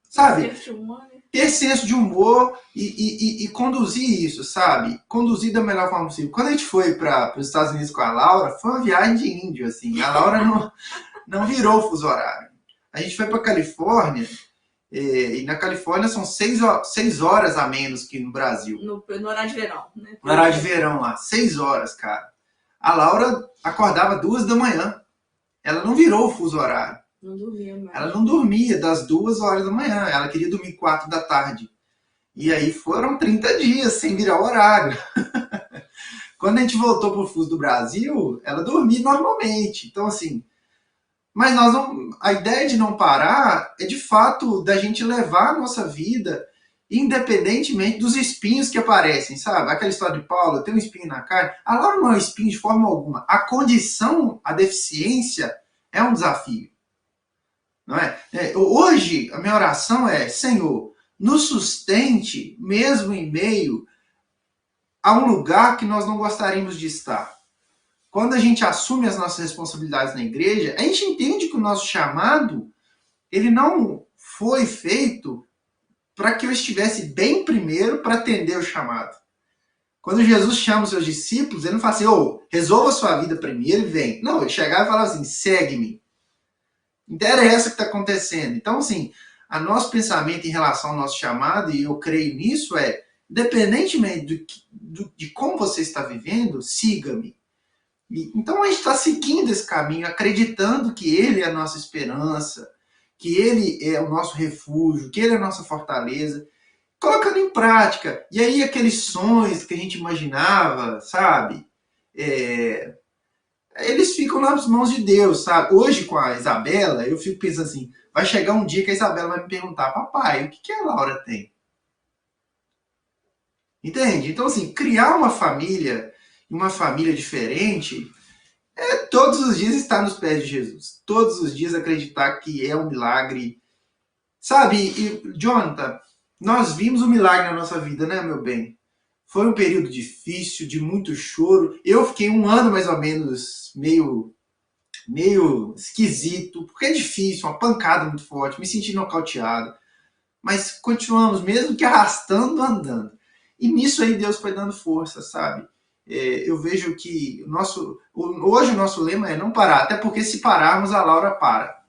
sabe? Ter senso de humor e conduzir isso, sabe? Conduzir da melhor forma possível. Quando a gente foi para os Estados Unidos com a Laura, foi uma viagem de índio, assim, a Laura não virou o fuso horário. A gente foi para a Califórnia, e na Califórnia são 6 horas a menos que no Brasil. No horário de verão, né? No horário de verão lá, 6 horas, cara. A Laura acordava 2 da manhã. Ela não virou o fuso horário. Não dormia mais. Ela não dormia das 2 horas da manhã. Ela queria dormir 4 da tarde. E aí foram 30 dias sem virar o horário. Quando a gente voltou pro fuso do Brasil, ela dormia normalmente. Então, assim... Mas a ideia de não parar é, de fato, da gente levar a nossa vida independentemente dos espinhos que aparecem, sabe? Aquela história de Paulo, eu tenho um espinho na carne. A Laura não é um espinho de forma alguma. A condição, a deficiência, é um desafio. Não é? Hoje, a minha oração é, Senhor, nos sustente, mesmo em meio a um lugar que nós não gostaríamos de estar. Quando a gente assume as nossas responsabilidades na igreja, a gente entende que o nosso chamado, ele não foi feito para que eu estivesse bem primeiro para atender o chamado. Quando Jesus chama os seus discípulos, ele não fala assim, resolva a sua vida primeiro e vem. Não, ele chegava e falava assim, segue-me. Interessa o que está acontecendo. Então, assim, o nosso pensamento em relação ao nosso chamado, e eu creio nisso, é, independentemente de como você está vivendo, siga-me. Então, a gente está seguindo esse caminho, acreditando que ele é a nossa esperança, que ele é o nosso refúgio, que ele é a nossa fortaleza, colocando em prática. E aí aqueles sonhos que a gente imaginava, sabe? Eles ficam nas mãos de Deus, sabe? Hoje com a Isabela, eu fico pensando assim, vai chegar um dia que a Isabela vai me perguntar, papai, o que a Laura tem? Entende? Então, assim, criar uma família diferente... todos os dias estar nos pés de Jesus. Todos os dias acreditar que é um milagre. Sabe, e, Jonathan, nós vimos um milagre na nossa vida, né, meu bem? Foi um período difícil, de muito choro. Eu fiquei 1 ano, mais ou menos, meio esquisito, porque é difícil, uma pancada muito forte, me senti nocauteado. Mas continuamos, mesmo que arrastando, andando. E nisso aí Deus foi dando força, sabe? Eu vejo que hoje o nosso lema é não parar, até porque se pararmos, a Laura para.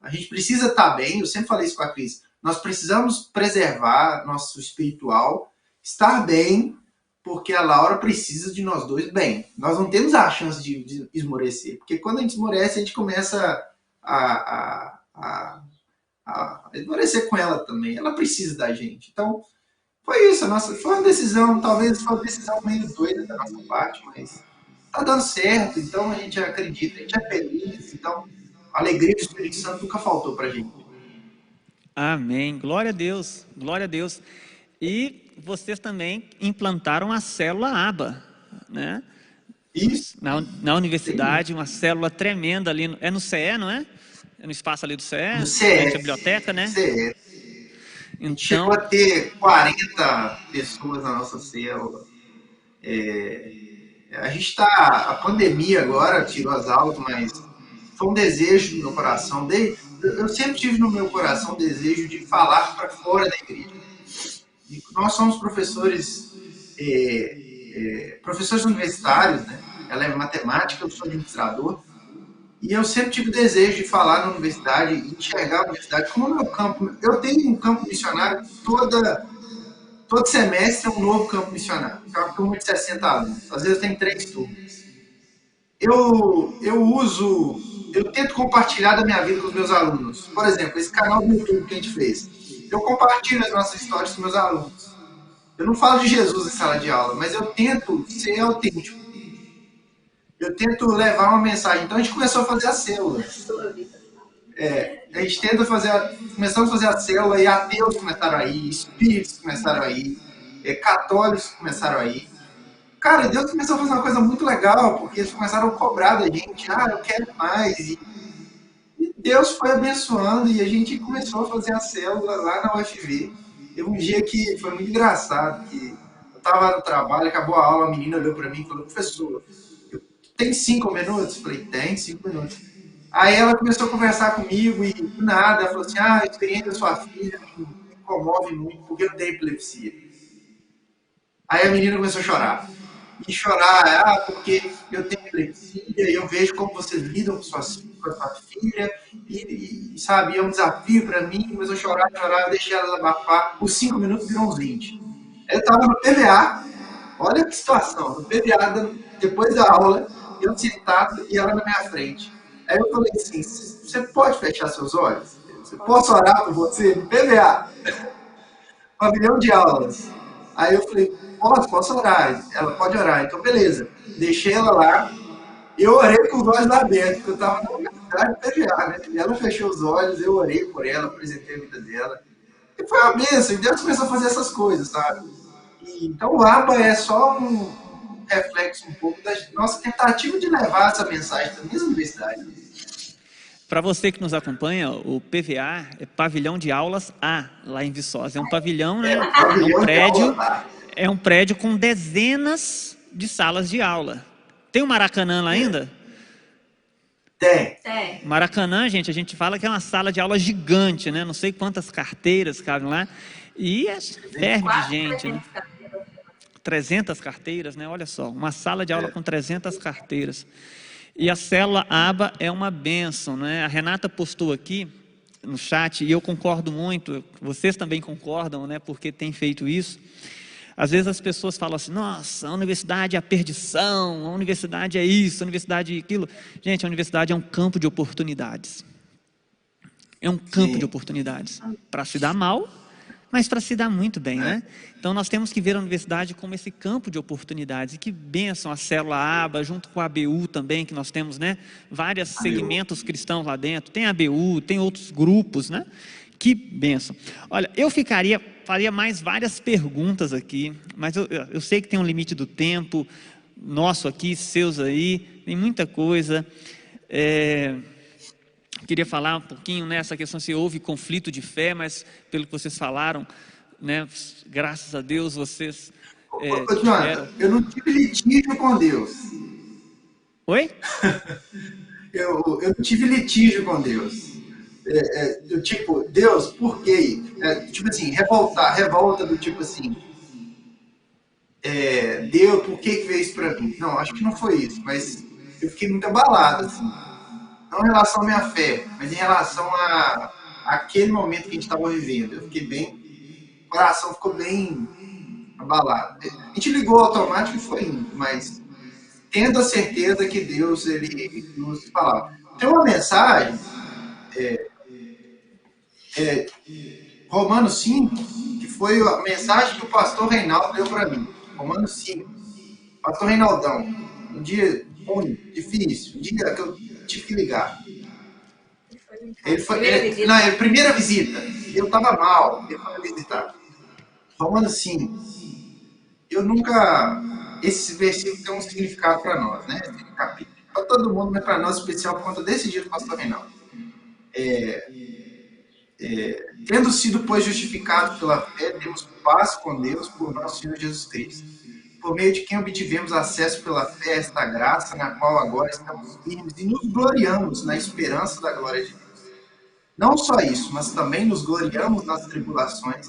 A gente precisa estar bem, eu sempre falei isso com a Cris, nós precisamos preservar nosso espiritual, estar bem, porque a Laura precisa de nós dois bem. Nós não temos a chance de esmorecer, porque quando a gente esmorece, a gente começa a esmorecer com ela também, ela precisa da gente. Então, foi isso, foi uma decisão, talvez foi uma decisão meio doida da nossa parte, mas tá dando certo, então a gente acredita, a gente é feliz, então a alegria do Espírito Santo nunca faltou pra gente. Amém, glória a Deus, glória a Deus. E vocês também implantaram a célula ABA, né? Isso. Na universidade, uma célula tremenda ali, no CE, não é? É no espaço ali do CE, no CE, a biblioteca, né? CE. Então, chegou a ter 40 pessoas na nossa célula. A gente a pandemia agora tirou as aulas, mas foi um desejo do meu coração. Eu sempre tive no meu coração o desejo de falar para fora da igreja. E nós somos professores universitários, né? Ela é matemática, eu sou administrador. E eu sempre tive o desejo de falar na universidade, enxergar a universidade como o meu campo. Eu tenho um campo missionário todo semestre é um novo campo missionário. É uma turma de 60 alunos. Às vezes tem 3 turmas. Eu tento compartilhar da minha vida com os meus alunos. Por exemplo, esse canal do YouTube que a gente fez. Eu compartilho as nossas histórias com meus alunos. Eu não falo de Jesus em sala de aula, mas eu tento ser autêntico. Eu tento levar uma mensagem. Então a gente começou a fazer a célula. A gente começamos a fazer a célula e ateus começaram a ir, espíritos começaram a ir, católicos começaram a ir. Cara, Deus começou a fazer uma coisa muito legal, porque eles começaram a cobrar da gente, eu quero mais. E Deus foi abençoando e a gente começou a fazer a célula lá na UFV. Teve um dia que foi muito engraçado, que eu estava no trabalho, acabou a aula, a menina olhou para mim e falou, professor, tem 5 minutos? Eu falei, tem 5 minutos. Aí ela começou a conversar comigo e do nada, ela falou assim, a experiência da sua filha me comove muito, porque eu tenho epilepsia. Aí a menina começou a chorar. E chorar, porque eu tenho epilepsia, e eu vejo como vocês lidam com a sua filha, e sabe, é um desafio para mim, começou a chorar, eu deixei ela abafar, os 5 minutos viram uns 20. Eu estava no PVA, olha que situação, no PVA, depois da aula, eu sentado e ela na minha frente. Aí eu falei assim, você pode fechar seus olhos? Eu posso orar por você no PVA? Pavilhão de aulas. Aí eu falei, posso orar. Ela pode orar. Então, beleza. Deixei ela lá. Eu orei com os olhos abertos, porque eu estava na universidade do PVA, né? E ela fechou os olhos, eu orei por ela, apresentei a vida dela. E foi uma bênção. E Deus começou a fazer essas coisas, sabe? Então, o ABA é só um reflexo um pouco da nossa tentativa de levar essa mensagem da mesma universidade. Para você que nos acompanha, o PVA é Pavilhão de Aulas A, lá em Viçosa. É um pavilhão, né? É um prédio com dezenas de salas de aula. Tem o Maracanã lá ainda? Tem. Maracanã, gente, a gente fala que é uma sala de aula gigante, né? Não sei quantas carteiras cabem lá. E é ferve de gente, né? 300 carteiras, né? Olha só, uma sala de aula com 300 carteiras. E a célula ABA é uma bênção, né? A Renata postou aqui no chat, e eu concordo muito, vocês também concordam, né? Porque tem feito isso. Às vezes as pessoas falam assim, nossa, a universidade é a perdição, a universidade é isso, a universidade é aquilo. Gente, a universidade é um campo de oportunidades. É um campo de oportunidades para se dar mal, mas para se dar muito bem, né? Então nós temos que ver a universidade como esse campo de oportunidades. E que bênção a célula ABA, junto com a ABU também, que nós temos, né? Vários segmentos cristãos lá dentro. Tem a ABU, tem outros grupos, né? Que bênção. Olha, eu faria mais várias perguntas aqui, mas eu sei que tem um limite do tempo, nosso aqui, seus aí, tem muita coisa. Queria falar um pouquinho nessa questão se houve conflito de fé, mas pelo que vocês falaram, né, graças a Deus vocês Jonathan, eu não tive litígio com Deus. Oi? Eu não tive litígio com Deus. Tipo, Deus, por quê? Tipo assim, revolta do tipo assim, Deus, por que veio isso pra mim? Não, acho que não foi isso, mas eu fiquei muito abalado, assim. Não em relação à minha fé, mas em relação àquele momento que a gente estava vivendo. Eu fiquei bem, o coração ficou bem abalado. A gente ligou o automático e foi indo, mas tendo a certeza que Deus, ele nos falava. Tem uma mensagem, Romanos 5, que foi a mensagem que o pastor Reinaldo deu para mim. Romanos 5. Pastor Reinaldão, um dia ruim, difícil, um dia que eu tive que ligar. Primeira visita. Eu estava mal, ele foi me visitar. Romanos 5. Esse versículo tem um significado para nós, né? Esse capítulo. Para todo mundo, mas para nós especial por conta desse dia do pastor Reinaldo. Tendo sido, pois, justificados pela fé, temos paz com Deus por nosso Senhor Jesus Cristo, por meio de quem obtivemos acesso pela fé a esta graça, na qual agora estamos firmes e nos gloriamos na esperança da glória de Deus. Não só isso, mas também nos gloriamos nas tribulações,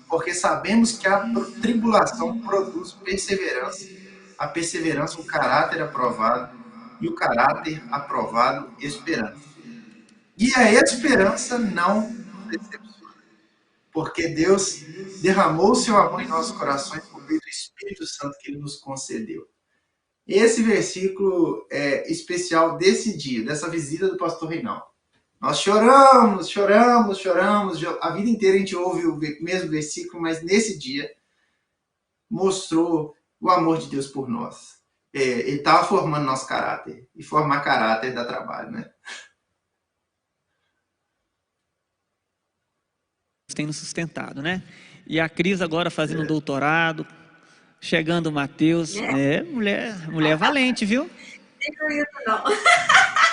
porque sabemos que a tribulação produz perseverança, a perseverança, o caráter aprovado, e o caráter aprovado, esperança. E a esperança não decepciona. porque Deus derramou o seu amor em nossos corações por meio do Espírito Santo que Ele nos concedeu. Esse versículo é especial desse dia, dessa visita do pastor Reinaldo. Nós choramos, choramos, choramos, a vida inteira a gente ouve o mesmo versículo, mas nesse dia mostrou o amor de Deus por nós. Ele estava formando nosso caráter, e formar caráter dá trabalho, né? Tem nos sustentado, né? E a Cris agora fazendo doutorado, chegando o Mateus, mulher valente, viu? Não.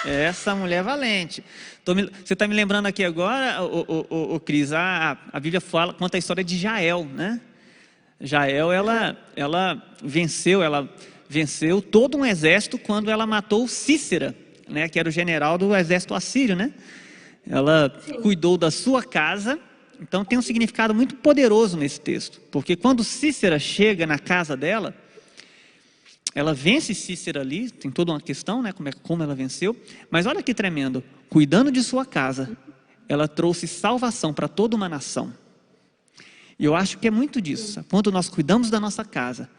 Essa mulher valente. Você está me lembrando aqui agora, Cris, a Bíblia conta a história de Jael, né? Jael, ela venceu todo um exército quando ela matou Cícera, né? Que era o general do exército assírio, né? Ela cuidou da sua casa. Então tem um significado muito poderoso nesse texto, porque quando Cícera chega na casa dela, ela vence Cícera ali, tem toda uma questão, né, como ela venceu, mas olha que tremendo, cuidando de sua casa, ela trouxe salvação para toda uma nação. E eu acho que é muito disso, quando nós cuidamos da nossa casa,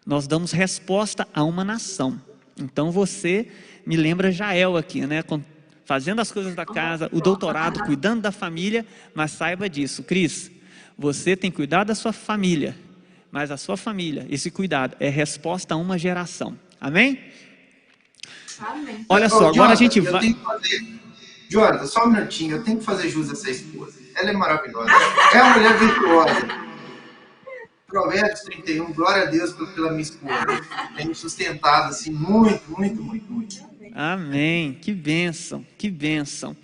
nós damos resposta a uma nação. Então você me lembra Jael aqui, né, fazendo as coisas da casa, o doutorado, cuidando da família, mas saiba disso, Cris, você tem cuidado da sua família, mas a sua família, esse cuidado é resposta a uma geração, amém? Amém. Olha só, agora a gente vai... Jonathan, só um minutinho, eu tenho que fazer jus a essa esposa, ela é maravilhosa, é a mulher virtuosa. Provérbios 31, glória a Deus pela minha esposa, tem me sustentado assim, muito, muito, muito, muito. Amém, que bênção, que bênção.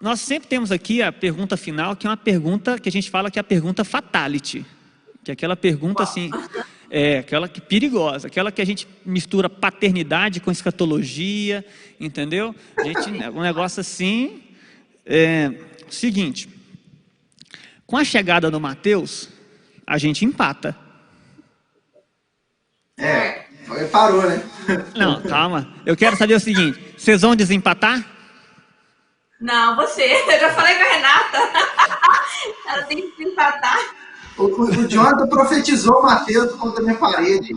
Nós sempre temos aqui a pergunta final, que é uma pergunta que a gente fala que é a pergunta fatality, que é aquela pergunta assim, aquela que perigosa, aquela que a gente mistura paternidade com escatologia, entendeu? Um negócio assim, seguinte, com a chegada do Mateus, a gente empata. Parou, né? Não, calma. Eu quero saber o seguinte: vocês vão desempatar? Não, você. Eu já falei com a Renata. Ela tem que desempatar. O Jonathan profetizou o Mateus contra a minha parede.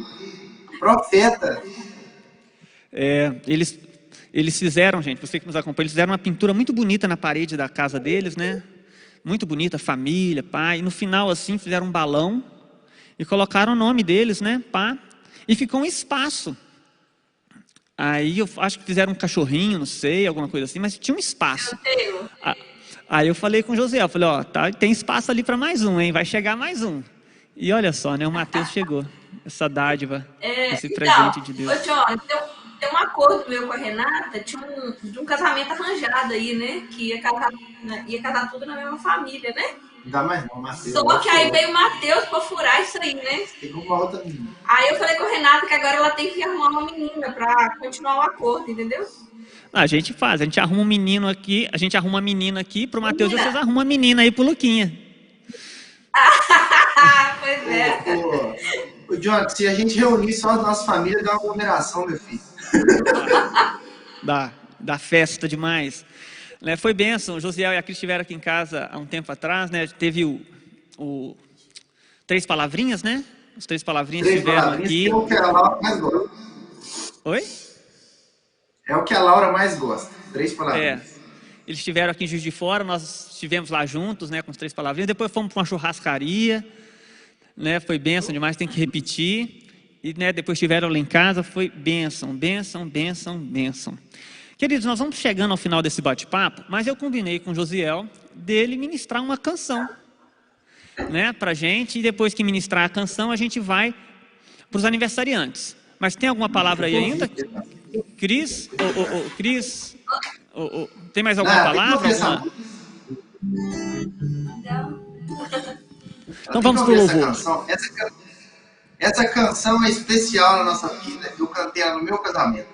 Profeta. Eles fizeram, gente, você que nos acompanha, eles fizeram uma pintura muito bonita na parede da casa deles, né? Muito bonita, família, pai. E no final, assim, fizeram um balão e colocaram o nome deles, né? Pá. E ficou um espaço. Aí eu acho que fizeram um cachorrinho, não sei, alguma coisa assim, mas tinha um espaço. Aí eu falei com o José, eu falei, tem espaço ali para mais um, hein? Vai chegar mais um. E olha só, né? O Mateus chegou. Essa dádiva, esse presente de Deus. Tem um acordo meu com a Renata de um casamento arranjado aí, né? Que ia casar tudo na mesma família, né? Não dá mais não, Mateus. Só que aí veio o Mateus pra furar isso aí, né? Tem uma outra menina. Aí eu falei com a Renata que agora ela tem que arrumar uma menina pra continuar o acordo, entendeu? A gente arruma um menino aqui, a gente arruma uma menina aqui pro Mateus e vocês arrumam uma menina aí pro Luquinha. Pois é. Ô, Jonathan, se a gente reunir só a nossa família, dá uma aglomeração, meu filho. Da festa demais. Né, foi bênção, o Josiel e a Cris estiveram aqui em casa há um tempo atrás, né? Teve o Três Palavrinhas, né? Os Três Palavrinhas estiveram aqui. É o que a Laura mais gosta. Oi? É o que a Laura mais gosta, Três Palavrinhas. Eles estiveram aqui em Juiz de Fora, nós estivemos lá juntos, né? Com os Três Palavrinhas, depois fomos para uma churrascaria, né? Foi bênção demais, tem que repetir. E né, depois estiveram lá em casa, foi bênção, bênção, bênção, bênção. Queridos, nós vamos chegando ao final desse bate-papo, mas eu combinei com o Josiel dele ministrar uma canção, né, pra gente, e depois que ministrar a canção, a gente vai para os aniversariantes. Mas tem alguma palavra aí ainda? Cris? Cris? Tem mais alguma palavra? Então vamos para o louvor. Essa canção é especial na nossa vida, eu cantei ela no meu casamento.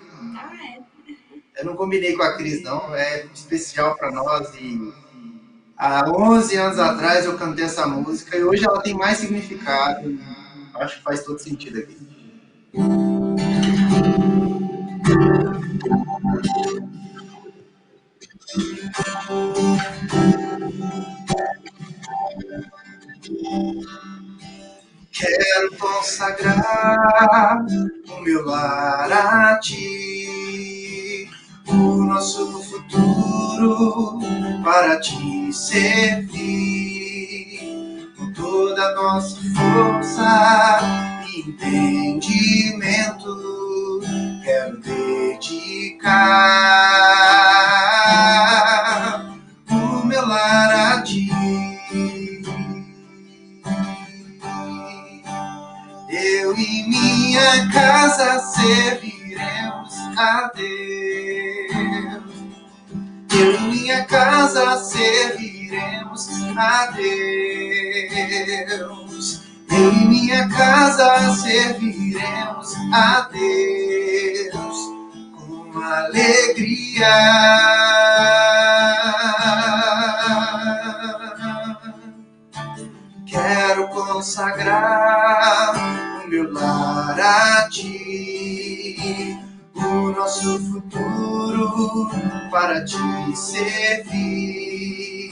Eu não combinei com a Cris, não. É especial para nós. E há 11 anos atrás eu cantei essa música e hoje ela tem mais significado. Acho que faz todo sentido aqui. Quero consagrar o meu lar a ti, o nosso futuro para te servir, com toda a nossa força e entendimento. Quero dedicar o meu lar a ti. Eu e minha casa serviremos a Deus. Eu e minha casa serviremos a Deus. Eu e minha casa serviremos a Deus com alegria. Quero consagrar o meu lar a ti, o nosso futuro para te servir,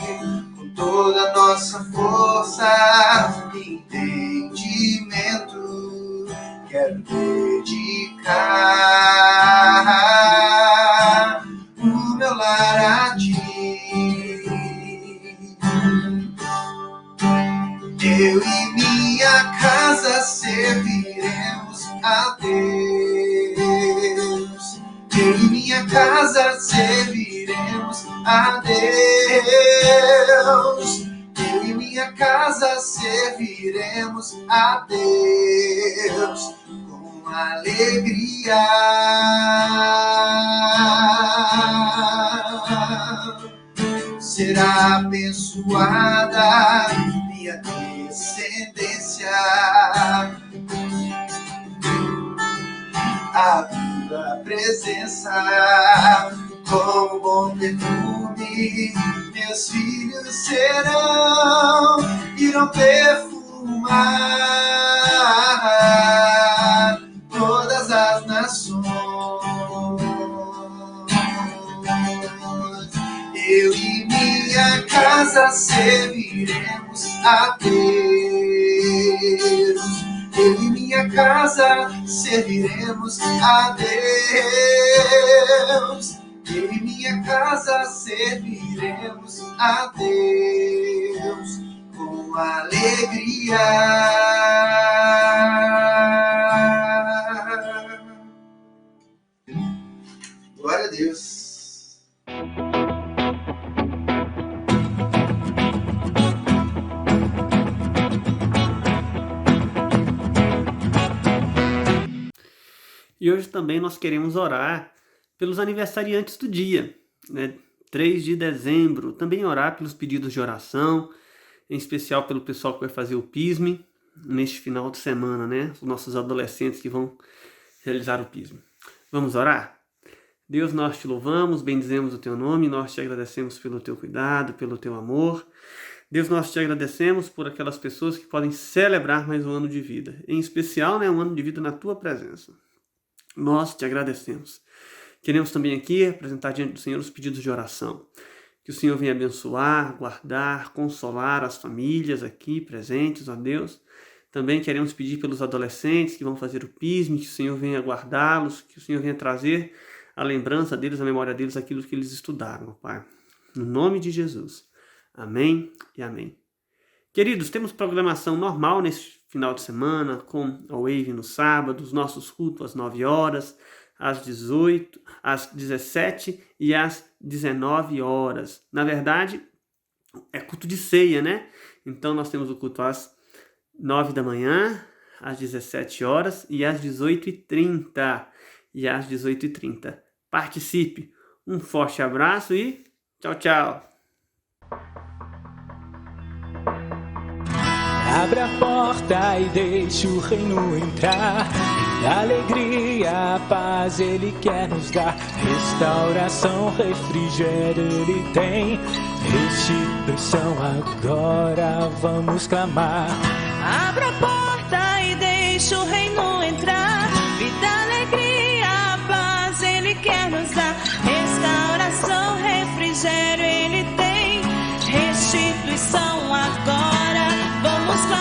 com toda a nossa força e entendimento. Quero dedicar o meu lar a ti. Eu e minha casa serviremos a Deus. Eu e minha casa serviremos a Deus. Eu e minha casa serviremos a Deus com alegria. Será abençoada minha descendência, a tua presença como bom perfume, meus filhos serão, irão perfumar todas as nações. Eu e minha casa serviremos a Deus. Eu e minha casa serviremos a Deus. Eu e minha casa serviremos a Deus com alegria. Glória a Deus. E hoje também nós queremos orar pelos aniversariantes do dia, né? 3 de dezembro. Também orar pelos pedidos de oração, em especial pelo pessoal que vai fazer o PISM neste final de semana, né? Os nossos adolescentes que vão realizar o PISM. Vamos orar? Deus, nós te louvamos, bendizemos o teu nome, nós te agradecemos pelo teu cuidado, pelo teu amor. Deus, nós te agradecemos por aquelas pessoas que podem celebrar mais um ano de vida, em especial, né, um ano de vida na tua presença. Nós te agradecemos. Queremos também aqui apresentar diante do Senhor os pedidos de oração. Que o Senhor venha abençoar, guardar, consolar as famílias aqui presentes, ó Deus. Também queremos pedir pelos adolescentes que vão fazer o PISM, que o Senhor venha guardá-los, que o Senhor venha trazer a lembrança deles, a memória deles, aquilo que eles estudaram, ó Pai. No nome de Jesus. Amém e amém. Queridos, temos programação normal nesse final de semana, com a Wave no sábado, os nossos cultos às 9 horas, às 18, às 17 e às 19 horas. Na verdade, é culto de ceia, né? Então nós temos o culto às 9 da manhã, às 17 horas e às 18h30. Participe. Um forte abraço e tchau, tchau. Abre a porta e deixa o reino entrar. E da alegria, a paz Ele quer nos dar. Restauração, refrigério Ele tem. Restituição agora vamos clamar. Abre a porta e deixa o reino entrar. Vida, alegria, a paz Ele quer nos dar. Restauração, refrigério Ele tem. Restituição agora vamos clamar.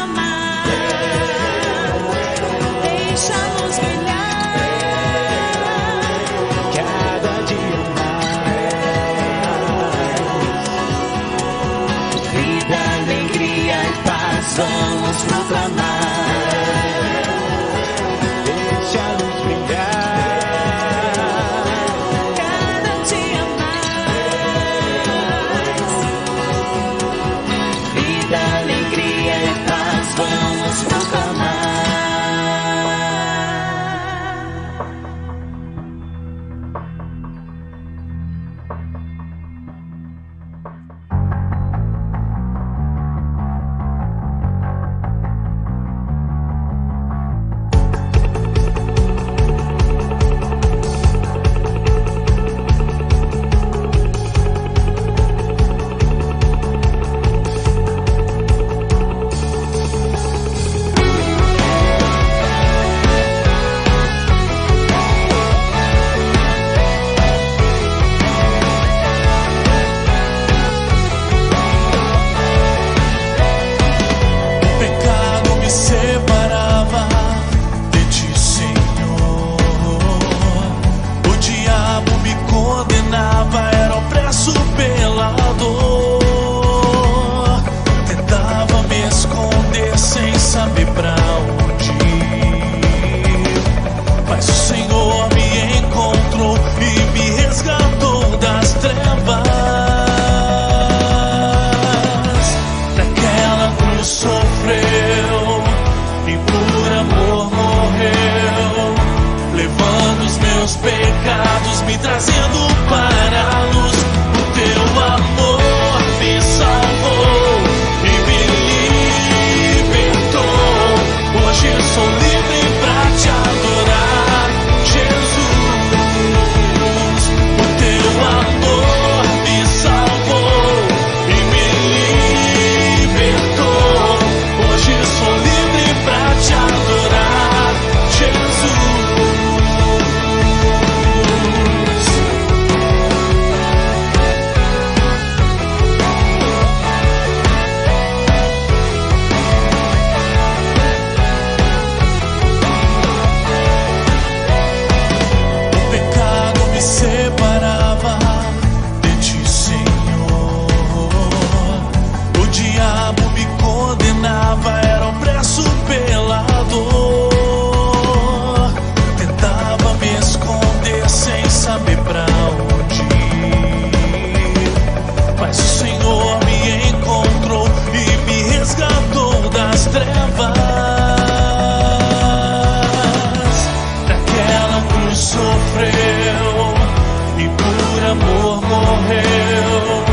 amor morreu,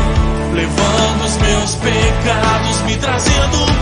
levando os meus pecados, me trazendo